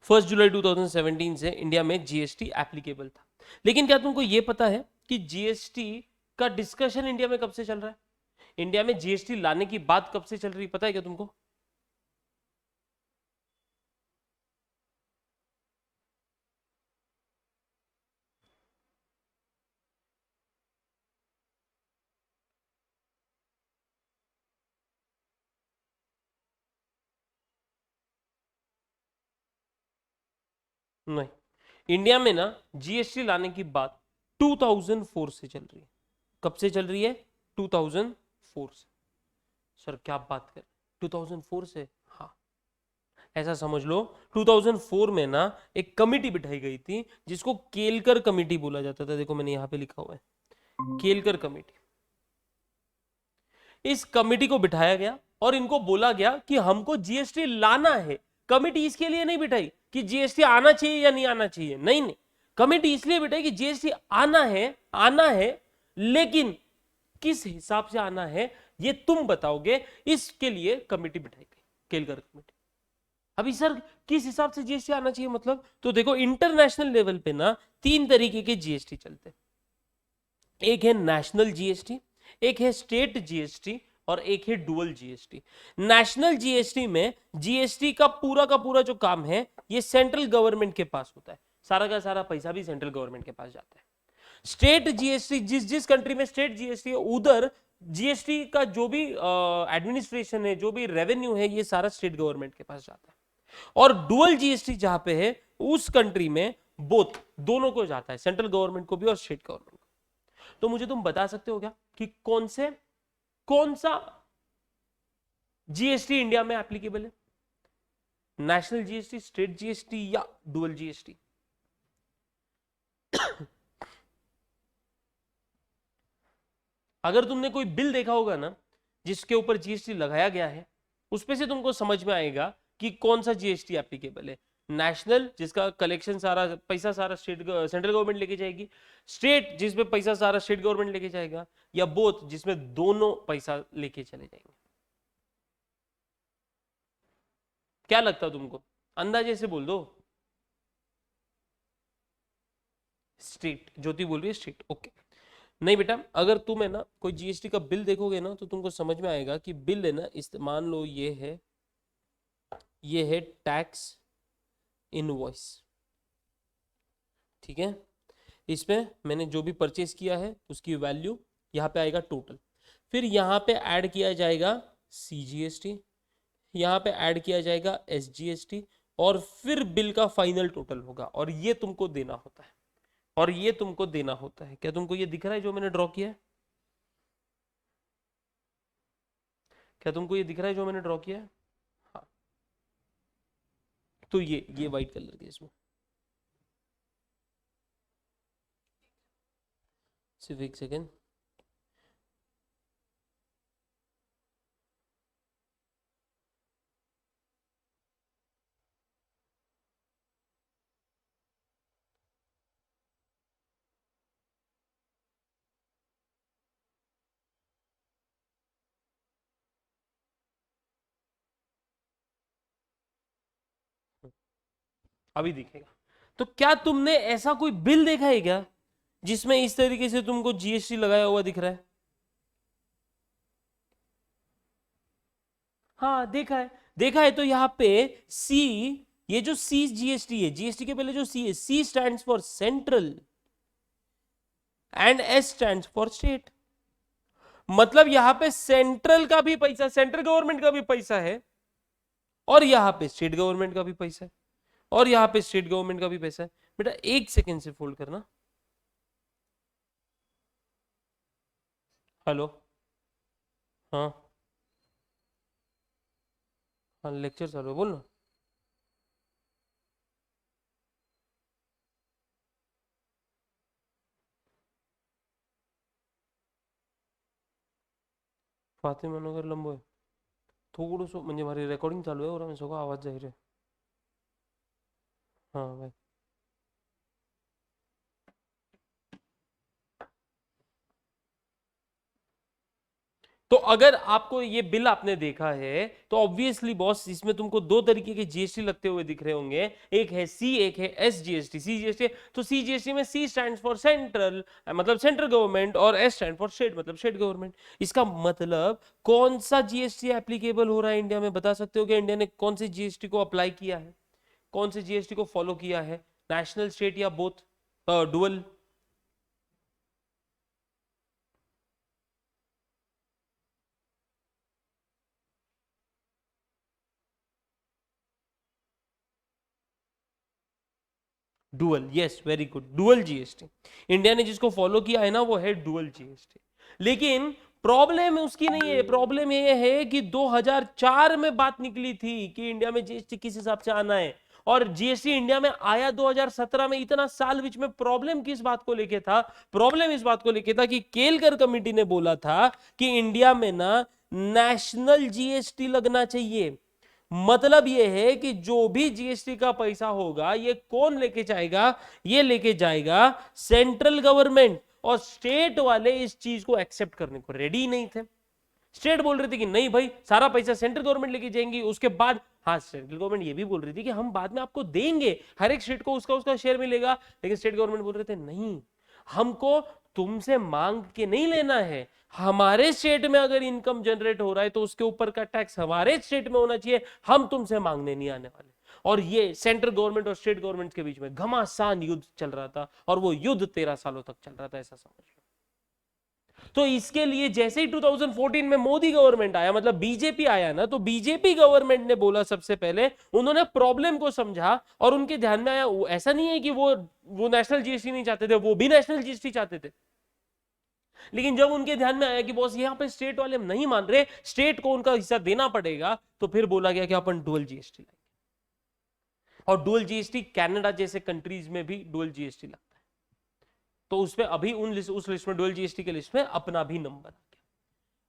1 जुलाई 2017 से इंडिया में जीएसटी एप्लीकेबल था। लेकिन क्या तुमको यह पता है कि जीएसटी का डिस्कशन इंडिया में कब से चल रहा है? इंडिया में जीएसटी लाने की बात कब से चल रही है, पता है क्या तुमको? नहीं, इंडिया में ना जीएसटी लाने की बात 2004 से चल रही है। कब से चल रही है? 2004 से। सर क्या बात कर, 2004 से? हाँ, ऐसा समझ लो 2004 में ना एक कमिटी बिठाई गई थी जिसको केलकर कमिटी बोला जाता था। देखो मैंने यहां पे लिखा हुआ है, केलकर कमिटी। इस कमिटी को बिठाया गया और इनको बोला गया कि हमको जीएसटी लाना है। कमिटी इसके लिए नहीं बिठाई कि जीएसटी आना चाहिए या नहीं आना चाहिए, नहीं नहीं, कमिटी इसलिए बिठाई कि जीएसटी आना है, आना है, लेकिन किस हिसाब से आना है ये तुम बताओगे। इसके लिए कमिटी बिठाई गई, केलकर कमेटी। अभी सर किस हिसाब से जीएसटी आना चाहिए मतलब? तो देखो इंटरनेशनल लेवल पे ना 3 तरीके के जीएसटी चलते हैं। एक है नेशनल जीएसटी, एक है स्टेट जीएसटी, और एक है डुअल जीएसटी। नेशनल जीएसटी में जीएसटी का पूरा जो काम है ये सेंट्रल गवर्नमेंट के पास होता है, सारा का सारा पैसा भी सेंट्रल गवर्नमेंट के पास जाता है। स्टेट जीएसटी, जिस जिस कंट्री में स्टेट जीएसटी है उधर जीएसटी का जो भी एडमिनिस्ट्रेशन है, जो भी रेवेन्यू है, ये सारा स्टेट गवर्नमेंट के पास जाता है। और डुअल जीएसटी जहां पे है उस कंट्री में बोथ, दोनों को जाता है, सेंट्रल गवर्नमेंट को भी और स्टेट गवर्नमेंट को। तो मुझे तुम बता सकते हो क्या कि कौन सा जीएसटी इंडिया में एप्लीकेबल है? नेशनल जीएसटी, स्टेट जीएसटी या डुअल जीएसटी? अगर तुमने कोई बिल देखा होगा ना जिसके ऊपर जीएसटी लगाया गया है, उसपे से तुमको समझ में आएगा कि कौन सा जीएसटी एप्लीकेबल है। नेशनल, जिसका कलेक्शन सारा पैसा सारा सेंट्रल गवर्नमेंट लेके जाएगी, स्टेट जिसमें पैसा सारा स्टेट गवर्नमेंट लेके जाएगा, या बोथ जिसमें दोनों पैसा लेके चले जाएंगे। क्या लगता तुमको? अंदाजे से बोल दो। स्टेट, ज्योति बोल रही है स्टेट, ओके। नहीं बेटा, अगर तुम है ना कोई जीएसटी का बिल देखोगे ना तो तुमको समझ में आएगा कि बिल है ना, इस मान लो ये है टैक्स इनवॉइस, ठीक है। इसमें मैंने जो भी परचेज किया है उसकी वैल्यू यहाँ पे आएगा टोटल, फिर यहाँ पे ऐड किया जाएगा सीजीएसटी, यहाँ पे ऐड किया जाएगा एसजीएसटी, और फिर बिल का फाइनल टोटल होगा, और ये तुमको देना होता है, और ये तुमको देना होता है। क्या तुमको ये दिख रहा है जो मैंने ड्रॉ किया है? क्या तुमको ये दिख रहा है जो मैंने ड्रॉ किया है? हाँ, तो ये व्हाइट कलर के इसमें, सिर्फ एक सेकेंड। अभी दिखेगा। तो क्या तुमने ऐसा कोई बिल देखा है क्या जिसमें इस तरीके से तुमको जीएसटी लगाया हुआ दिख रहा है? हाँ देखा है, देखा है। तो यहाँ पे सी, ये जो सी जीएसटी है, जीएसटी के पहले जो सी है, C stands for central and S stands for state. मतलब यहां पे सेंट्रल का भी पैसा, सेंट्रल गवर्नमेंट का भी पैसा है, और यहां पे स्टेट गवर्नमेंट का भी पैसा है, और यहां पे स्टेट गवर्नमेंट का भी पैसा है। बेटा एक सेकेंड से फोल्ड करना। हेलो, हाँ हाँ, लेक्चर चालू है, बोल ना। फातिमा नगर लंबो थोडंसं म्हणजे माझी रेकॉर्डिंग चालू आहे, और सगळं आवाज जाहीर आहे. हाँ भाई, तो अगर आपको ये बिल आपने देखा है तो ऑब्वियसली बॉस इसमें तुमको दो तरीके के जीएसटी लगते हुए दिख रहे होंगे, एक है सी, एक है एस जीएसटी। सी जीएसटी, तो सी जीएसटी में सी स्टैंड फॉर सेंट्रल, मतलब सेंट्रल गवर्नमेंट, और एस स्टैंड फॉर स्टेट, मतलब स्टेट गवर्नमेंट। इसका मतलब कौन सा जीएसटी एप्लीकेबल हो रहा है इंडिया में, बता सकते हो कि इंडिया ने कौन से जीएसटी को अप्लाई किया है, कौन से जीएसटी को फॉलो किया है, नेशनल, स्टेट या both, dual? Dual, yes, very good, dual GST. India ने जिसको फॉलो किया है ना वो है डुअल जीएसटी। लेकिन प्रॉब्लम उसकी नहीं है, प्रॉब्लम ये है कि 2004 में बात निकली थी कि इंडिया में जीएसटी किस हिसाब से आना है, और जीएसटी इंडिया में आया 2017 में। इतना साल बीच में प्रॉब्लम किस बात को लेके था? प्रॉब्लम इस बात को लेके था कि केलकर कमेटी ने बोला था कि इंडिया में ना नेशनल जीएसटी लगना चाहिए। मतलब यह है कि जो भी जीएसटी का पैसा होगा ये कौन लेके जाएगा? ये लेके जाएगा सेंट्रल गवर्नमेंट, और स्टेट वाले इस चीज को एक्सेप्ट करने को रेडी नहीं थे। स्टेट बोल रही थी कि नहीं भाई, सारा पैसा सेंट्रल गवर्नमेंट लेके जाएंगी। उसके बाद हाँ, सेंट्रल गवर्नमेंट ये भी बोल रही थी कि हम बाद में आपको देंगे, हर एक स्टेट को उसका उसका शेयर मिलेगा। लेकिन स्टेट गवर्नमेंट बोल रहे थे नहीं, हमको तुमसे मांग के नहीं लेना है, हमारे स्टेट में अगर इनकम जनरेट हो रहा है तो उसके ऊपर का टैक्स हमारे स्टेट में होना चाहिए, हम तुमसे मांगने नहीं आने वाले। और ये सेंट्रल गवर्नमेंट और स्टेट गवर्नमेंट के बीच में घमासान युद्ध चल रहा था, और वो युद्ध 13 सालों तक चल रहा था, ऐसा समझ लो। तो इसके लिए जैसे ही 2014 में मोदी गवर्नमेंट आया, मतलब बीजेपी आया ना, तो बीजेपी गवर्नमेंट ने बोला, सबसे पहले उन्होंने प्रॉब्लम को समझा, और उनके ध्यान में आया ऐसा नहीं है कि वो नेशनल जीएसटी नहीं चाहते थे, वो भी नेशनल जीएसटी चाहते थे। लेकिन जब उनके ध्यान में आया कि बॉस यहाँ पे स्टेट वाले नहीं मान रहे, स्टेट को उनका हिस्सा देना पड़ेगा, तो फिर बोला गया कि अपन डुअल जीएसटी लाएंगे। और डुअल जीएसटी कनाडा जैसे कंट्रीज में भी डुअल जीएसटी लगता है, तो उसमें अभी उस लिस्ट में, डुअल जीएसटी के लिस्ट में अपना भी नंबर आ गया,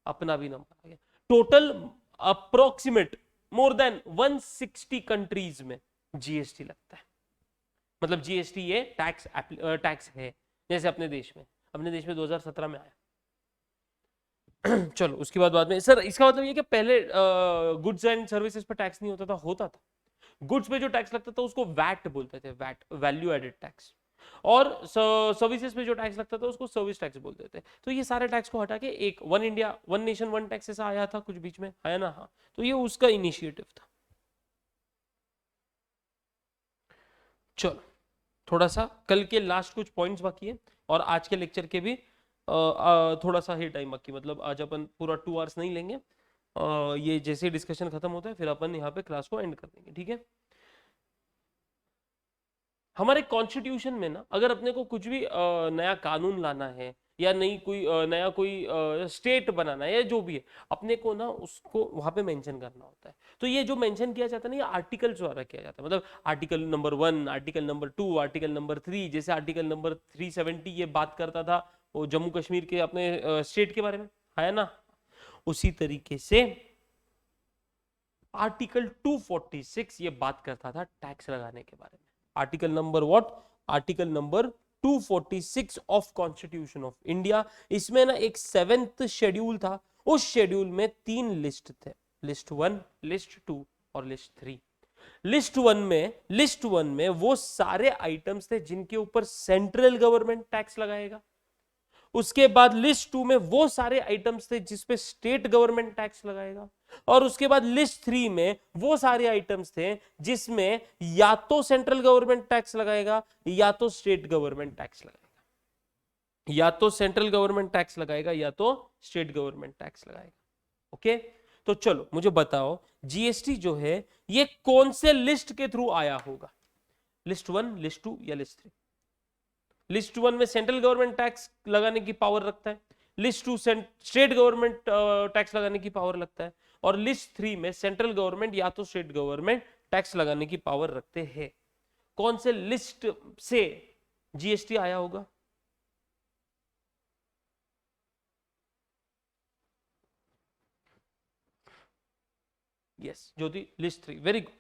अपना भी नंबर आ गया। Total approximate more than 160 countries में जीएसटी लगता है। मतलब जीएसटी ये टैक्स है, जैसे अपने देश में 2017 में आया। चलो उसकी बाद में सर, इसका मतलब ये कि पहले गुड्स एंड सर्विसेज पर टैक्स नहीं होता था? होता था। गुड्स पे जो टैक्स लगता था उसको वैट बोलते थे, वैट, वैल्यू एडेड टैक्स। और सर्विसेज पे जो टैक्स लगता था उसको सर्विस टैक्स बोलते थे। तो ये सारे टैक्स को हटा के एक one India one nation one tax ऐसा आया था कुछ बीच में, आया ना? हाँ, तो ये उसका इनिशिएटिव था। चलो थोड़ा सा कल के लास्ट कुछ पॉइंट्स बाकी है और आज के लेक्चर के भी थोड़ा सा ही टाइम बाकी, मतलब आज अपन पूरा 2 आवर्स नहीं लेंगे। ये जैसे डिस्कशन खत्म होता है फिर अपन यहाँ पे क्लास को एंड कर देंगे, ठीक है? हमारे कॉन्स्टिट्यूशन में ना अगर अपने को कुछ भी नया कानून लाना है या नई कोई नया कोई स्टेट बनाना है या जो भी है, अपने को ना उसको वहां पे मेंशन करना होता है। तो ये जो मेंशन किया जाता है ना, ये आर्टिकल्स द्वारा किया जाता है। मतलब article number 1, article number 2, article number 3। जैसे आर्टिकल नंबर 370 ये बात करता था वो जम्मू कश्मीर के अपने स्टेट के बारे में, है ना? उसी तरीके से आर्टिकल 246 ये बात करता था टैक्स लगाने के बारे में। Article number what? Article number 246 of constitution of India. इसमें ना एक 7th शेड्यूल था, उस शेड्यूल में 3 लिस्ट थे, लिस्ट 1, लिस्ट 2 और लिस्ट 3। लिस्ट 1 में वो सारे आइटम्स थे जिनके ऊपर सेंट्रल गवर्नमेंट टैक्स लगाएगा। उसके बाद लिस्ट 2 में वो सारे आइटम्स थे जिसपे स्टेट गवर्नमेंट टैक्स लगाएगा। और उसके बाद लिस्ट 3 में वो सारे आइटम्स थे जिसमें या तो सेंट्रल गवर्नमेंट टैक्स लगाएगा या तो स्टेट गवर्नमेंट टैक्स लगाएगा, या तो सेंट्रल गवर्नमेंट टैक्स लगाएगा या तो स्टेट गवर्नमेंट टैक्स लगाएगा। ओके, तो चलो मुझे बताओ जीएसटी जो है ये कौन से लिस्ट के थ्रू आया होगा? लिस्ट 1, लिस्ट 2 या लिस्ट 3? लिस्ट 1 में सेंट्रल गवर्नमेंट टैक्स लगाने की पावर रखता है, लिस्ट 2 स्टेट गवर्नमेंट टैक्स लगाने की पावर लगता है, और लिस्ट 3 में सेंट्रल गवर्नमेंट या तो स्टेट गवर्नमेंट टैक्स लगाने की पावर रखते हैं। कौन से लिस्ट से जीएसटी आया होगा? यस ज्योति, लिस्ट 3। Very good.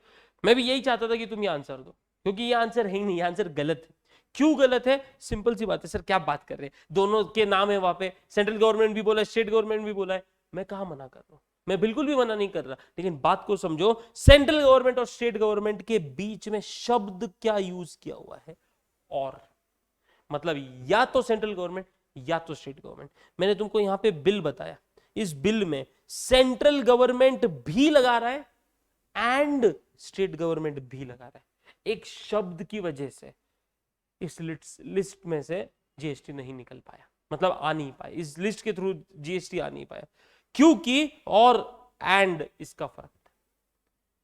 मैं भी यही चाहता था कि तुम ये आंसर दो, क्योंकि ये आंसर है ही नहीं, ये आंसर गलत है। क्यों गलत है? सिंपल सी बात है सर, क्या बात कर रहे हैं, दोनों के नाम है वहां पे, सेंट्रल गवर्नमेंट भी बोला है, स्टेट गवर्नमेंट भी बोला है। मैं कहां मना कर रहा हूं? मैं बिल्कुल भी मना नहीं कर रहा, लेकिन बात को समझो, सेंट्रल गवर्नमेंट और स्टेट गवर्नमेंट के बीच में शब्द क्या यूज किया हुआ है? और मतलब या तो सेंट्रल गवर्नमेंट या तो स्टेट गवर्नमेंट। मैंने तुमको यहां पे बिल बताया, इस बिल में सेंट्रल गवर्नमेंट भी लगा रहा है एंड स्टेट गवर्नमेंट भी लगा रहा है। एक शब्द की वजह से इस लिस्ट में से जीएसटी नहीं निकल पाया, मतलब आ नहीं पाया, इस लिस्ट के थ्रू जीएसटी आ नहीं पाया, क्योंकि और एंड इसका फर्क था।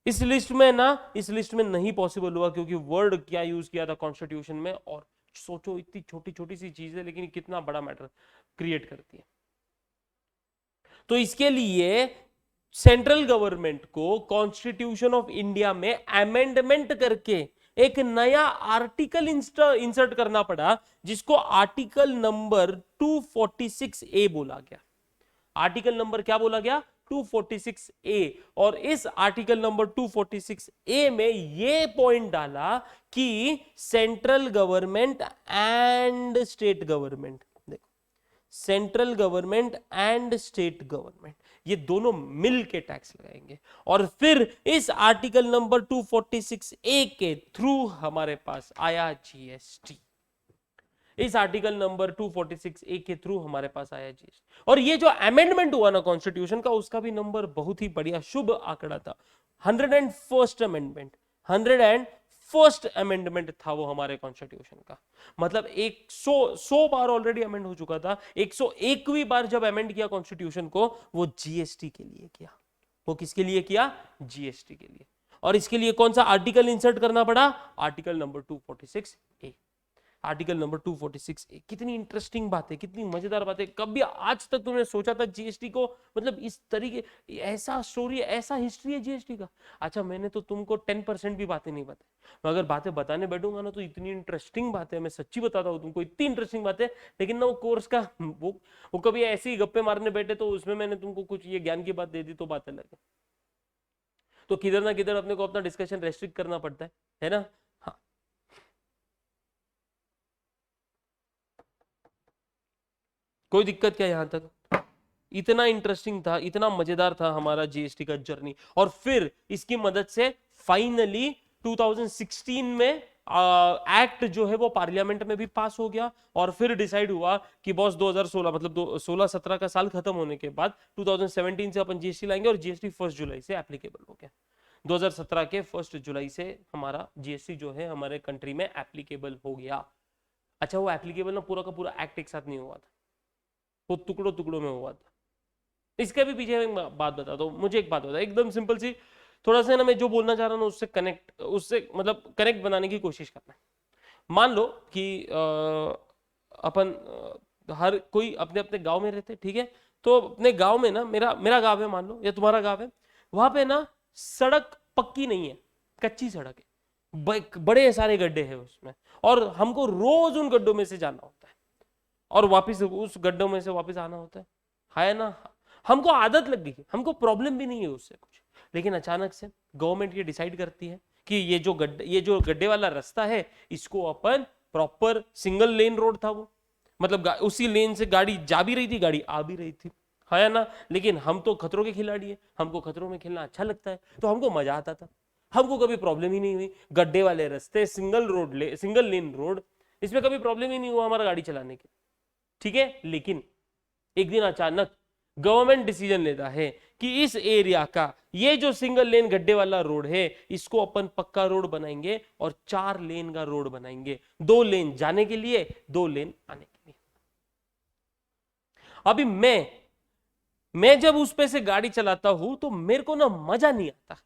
इस लिस्ट में ना, इस लिस्ट में नहीं पॉसिबल हुआ, क्योंकि वर्ड क्या यूज किया था कॉन्स्टिट्यूशन में, और सोचो इतनी छोटी छोटी सी चीज है लेकिन कितना बड़ा मैटर क्रिएट करती है। तो इसके लिए सेंट्रल गवर्नमेंट को कॉन्स्टिट्यूशन ऑफ इंडिया में अमेंडमेंट करके एक नया आर्टिकल इंसर्ट करना पड़ा, जिसको आर्टिकल नंबर 246A बोला गया। आर्टिकल नंबर क्या बोला गया? 246A। और इस आर्टिकल नंबर 246A में ये पॉइंट डाला कि central government and state government, देखो, central government and state government ये दोनों मिल के टैक्स लगाएंगे। और फिर इस आर्टिकल नंबर 246A के थ्रू हमारे पास आया जीएसटी। इस आर्टिकल नंबर 246A के थ्रू हमारे पास आया जीएसटी। और ये जो अमेंडमेंट हुआ ना कॉन्स्टिट्यूशन का, उसका भी नंबर बहुत ही बढ़िया शुभ आंकड़ा था, 101st अमेंडमेंट। 101st अमेंडमेंट था वो हमारे कॉन्स्टिट्यूशन का। मतलब 100 बार ऑलरेडी अमेंड हो चुका था, 101वीं बार जब अमेंड किया कॉन्स्टिट्यूशन को, वो जीएसटी के लिए किया। वो किसके लिए किया? जीएसटी के लिए। और इसके लिए कौन सा आर्टिकल इंसर्ट करना पड़ा? Article number 246A। Article number 246A। कितनी इंटरेस्टिंग बात है, कितनी मजेदार बात है। कभी आज तक तुमने सोचा था जीएसटी को, मतलब इस तरीके, ऐसा स्टोरी, ऐसा हिस्ट्री है जीएसटी का? अच्छा, मैंने तो तुमको 10% भी बातें नहीं बताई, मैं अगर बातें बताने बैठूंगा ना तो इतनी इंटरेस्टिंग बात है, मैं सच्ची बताता हूँ तुमको, इतनी इंटरेस्टिंग बात है। लेकिन ना वो कोर्स का वो कभी ऐसे ही गप्पे मारने बैठे तो उसमें मैंने तुमको कुछ ये ज्ञान की बात दे दी तो बात अलग है। तो किधर ना किधर अपने को अपना डिस्कशन रेस्ट्रिक्ट करना पड़ता है ना? हाँ, कोई दिक्कत क्या? यहां तक इतना इंटरेस्टिंग था, इतना मजेदार था हमारा जीएसटी का जर्नी। और फिर इसकी मदद से फाइनली 2016 में एक्ट जो है वो पार्लियामेंट में भी पास हो गया और फिर डिसाइड हुआ कि बॉस 2016 मतलब 16-17 का साल खत्म होने के बाद 2017 से अपन जीएसटी लाएंगे और जीएसटी 1 जुलाई से एप्लीकेबल हो गया। 2017 के 1 जुलाई से हमारा जीएसटी जो है हमारे कंट्री में एप्लीकेबल हो गया। अच्छा, वो एप्लीकेबल ना पूरा का पूरा एक्ट एक साथ नहीं हुआ था, वो टुकड़ों टुकड़ों में हुआ था। इसके भी पीछे एक बात बता दो, मुझे एक बात बता, एकदम सिंपल सी, थोड़ा सा ना मैं जो बोलना चाह रहा हूँ उससे कनेक्ट बनाने की कोशिश करना है। मान लो कि अपन हर कोई अपने अपने गांव में रहते, ठीक है, तो अपने गांव में ना, मेरा गांव है मान लो या तुम्हारा गांव है, वहां पे ना सड़क पक्की नहीं है, कच्ची सड़क है, बड़े सारे गड्ढे हैं उसमें, और हमको रोज उन गड्ढों में से जाना होता है और वापस उस गड्ढों में से वापस आना होता है ना। हमको आदत लग गई, हमको प्रॉब्लम भी नहीं है उससे कुछ, लेकिन अचानक से गवर्नमेंट ये डिसाइड करती है कि ये जो गड्ढे वाला रास्ता है इसको अपन प्रॉपर सिंगल लेन रोड था वो, मतलब उसी लेन से गाड़ी जा भी रही थी, गाड़ी आ भी रही थी, है ना। लेकिन हम तो खतरों के खिलाड़ी है, हमको खतरों में खेलना अच्छा लगता है, तो हमको मजा आता था, हमको कभी प्रॉब्लम ही नहीं हुई। गड्ढे वाले रास्ते, सिंगल लेन रोड, इसमें कभी प्रॉब्लम ही नहीं हुआ हमारा गाड़ी चलाने के, ठीक है। लेकिन एक दिन अचानक गवर्नमेंट डिसीजन लेता है कि इस एरिया का ये जो सिंगल लेन गड्ढे वाला रोड है इसको अपन पक्का रोड बनाएंगे और 4 लेन का रोड बनाएंगे, 2 लेन जाने के लिए, 2 लेन आने के लिए। अभी मैं जब उस पे से गाड़ी चलाता हूं तो मेरे को ना मजा नहीं आता।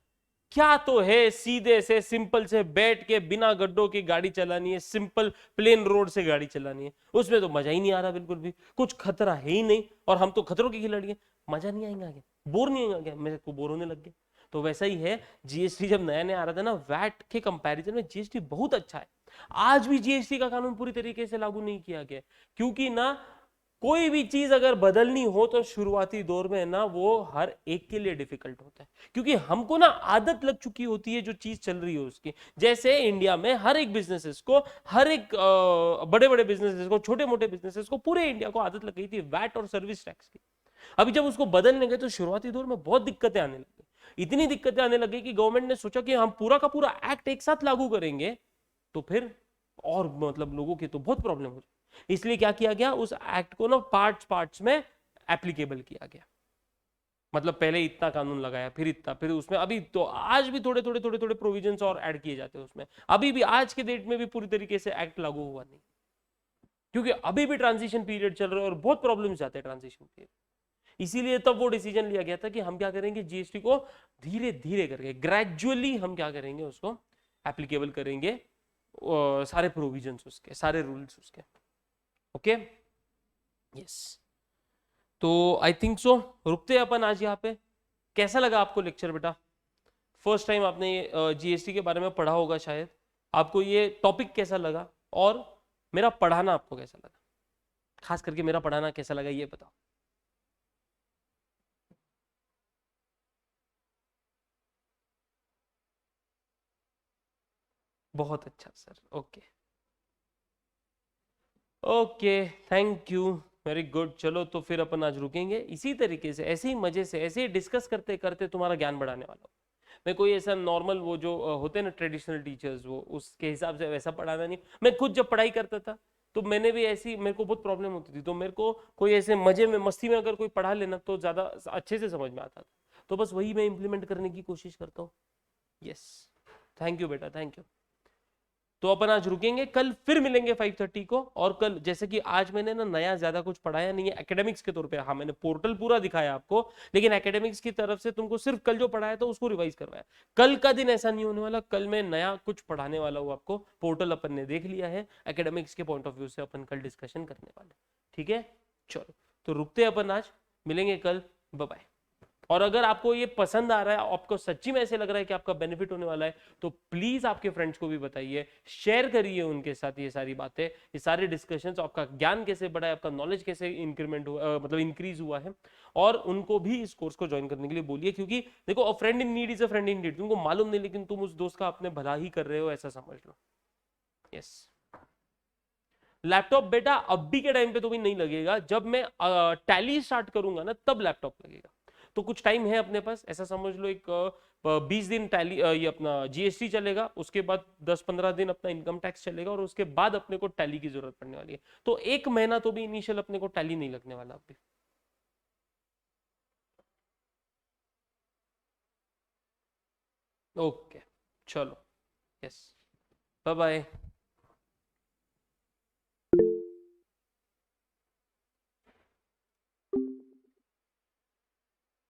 क्या तो है, सीधे से सिंपल से बैठ के बिना गड्ढों की गाड़ी चलानी है, सिंपल प्लेन रोड से गाड़ी चलानी है, उसमें तो मजा ही नहीं आ रहा बिल्कुल भी, कुछ खतरा है ही नहीं, और हम तो खतरों के खिलाड़ी हैं, मजा नहीं आएगा आगे, बोर नहीं आएगा, मेरे को बोर होने लग गया। तो वैसा ही है, जीएसटी जब नया नया आ रहा था ना, वैट के कंपैरिजन में जीएसटी बहुत अच्छा है। आज भी जीएसटी का कानून पूरी तरीके से लागू नहीं किया गया, क्योंकि ना कोई भी चीज अगर बदलनी हो तो शुरुआती दौर में ना वो हर एक के लिए डिफिकल्ट होता है, क्योंकि हमको ना आदत लग चुकी होती है जो चीज चल रही है उसकी। जैसे इंडिया में हर एक बिजनेसेस को, हर एक बड़े बड़े बिजनेसेस को, छोटे मोटे बिजनेसेस को, पूरे इंडिया को आदत लग गई थी वैट और सर्विस टैक्स की। अभी जब उसको बदलने गए तो शुरुआती दौर में बहुत दिक्कतें आने लगी, इतनी दिक्कतें आने लगी कि गवर्नमेंट ने सोचा कि हम पूरा का पूरा एक्ट एक साथ लागू करेंगे तो फिर और मतलब लोगों की तो बहुत प्रॉब्लम हो जाए। इसलिए क्या किया गया, उस एक्ट को ना पार्ट्स में एप्लीकेबल किया गया। मतलब पहले इतना कानून लगाया, फिर इतना, फिर उसमें अभी तो आज भी थोड़े थोड़े प्रोविजंस और ऐड किए जाते हैं उसमें। अभी भी आज के डेट में भी पूरी तरीके से एक्ट लागू हुआ नहीं, क्योंकि अभी भी ट्रांजिशन पीरियड चल रहा है और बहुत प्रॉब्लम्स आते हैं ट्रांजिशन पीरियड। इसीलिए तब वो डिसीजन लिया गया था कि हम क्या करेंगे, जीएसटी को धीरे धीरे करके, ग्रेजुअली हम क्या करेंगे, उसको एप्लीकेबल करेंगे, सारे प्रोविजंस उसके, सारे रूल्स उसके। Okay, yes. तो आई थिंक सो रुकते हैं अपन आज यहाँ पे। कैसा लगा आपको लेक्चर बेटा? फर्स्ट टाइम आपने जीएसटी के बारे में पढ़ा होगा शायद, आपको ये टॉपिक कैसा लगा और मेरा पढ़ाना आपको कैसा लगा? खास करके मेरा पढ़ाना कैसा लगा ये बताओ। बहुत अच्छा sir, okay okay, thank you, very good. चलो तो फिर अपन आज रुकेंगे इसी तरीके से, ऐसे ही मजे से, ऐसे ही डिस्कस करते करते तुम्हारा ज्ञान बढ़ाने वाला हूँ मैं। कोई ऐसा नॉर्मल वो जो होते हैं ना ट्रेडिशनल टीचर्स, वो उसके हिसाब से वैसा पढ़ाना नहीं। मैं खुद जब पढ़ाई करता था तो मैंने भी ऐसी, मेरे को बहुत प्रॉब्लम होती थी, तो मेरे को कोई ऐसे मजे में, मस्ती में अगर कोई पढ़ा लेना तो ज्यादा अच्छे से समझ में आता था। तो बस वही मैं इंप्लीमेंट करने की कोशिश करता हूँ। यस, थैंक यू बेटा, थैंक यू। तो अपन आज रुकेंगे, कल फिर मिलेंगे 5:30 को। और कल जैसे कि आज मैंने ना नया ज्यादा कुछ पढ़ाया नहीं है एकेडमिक्स के तौर पे, हाँ मैंने पोर्टल पूरा दिखाया आपको, लेकिन एकेडमिक्स की तरफ से तुमको सिर्फ कल जो पढ़ाया था उसको रिवाइज करवाया। कल का दिन ऐसा नहीं होने वाला, कल मैं नया कुछ पढ़ाने वाला हूँ आपको। पोर्टल अपन ने देख लिया है, एकेडमिक्स के पॉइंट ऑफ व्यू से अपन कल डिस्कशन करने वाले, ठीक है। चलो तो रुकते हैं अपन आज, मिलेंगे कल, बाय बाय। और अगर आपको ये पसंद आ रहा है, आपको सच्ची में ऐसे लग रहा है कि आपका बेनिफिट होने वाला है, तो प्लीज आपके फ्रेंड्स को भी बताइए, शेयर करिए उनके साथ ये सारी बातें, ये सारे डिस्कशंस, आपका ज्ञान कैसे बढ़ा है, आपका नॉलेज कैसे इंक्रीमेंट हुआ, मतलब इंक्रीज हुआ है। और उनको भी इस कोर्स को ज्वाइन करने के लिए बोलिए, क्योंकि देखो अ friend in need is a friend in need. तुमको मालूम नहीं, लेकिन तुम उस दोस्त का अपने भला ही कर रहे हो, ऐसा समझ लो। यस, लैपटॉप बेटा अभी के टाइम पे तो भी नहीं लगेगा, जब मैं टैली स्टार्ट करूंगा ना तब लैपटॉप लगेगा। तो कुछ टाइम है अपने पास, ऐसा समझ लो एक 20 दिन टैली ये अपना जीएसटी चलेगा, उसके बाद 10-15 दिन अपना इनकम टैक्स चलेगा, और उसके बाद अपने को टैली की जरूरत पड़ने वाली है। तो 1 महीना तो भी इनिशियल अपने को टैली नहीं लगने वाला अभी। ओके, चलो, यस, बाय बाय।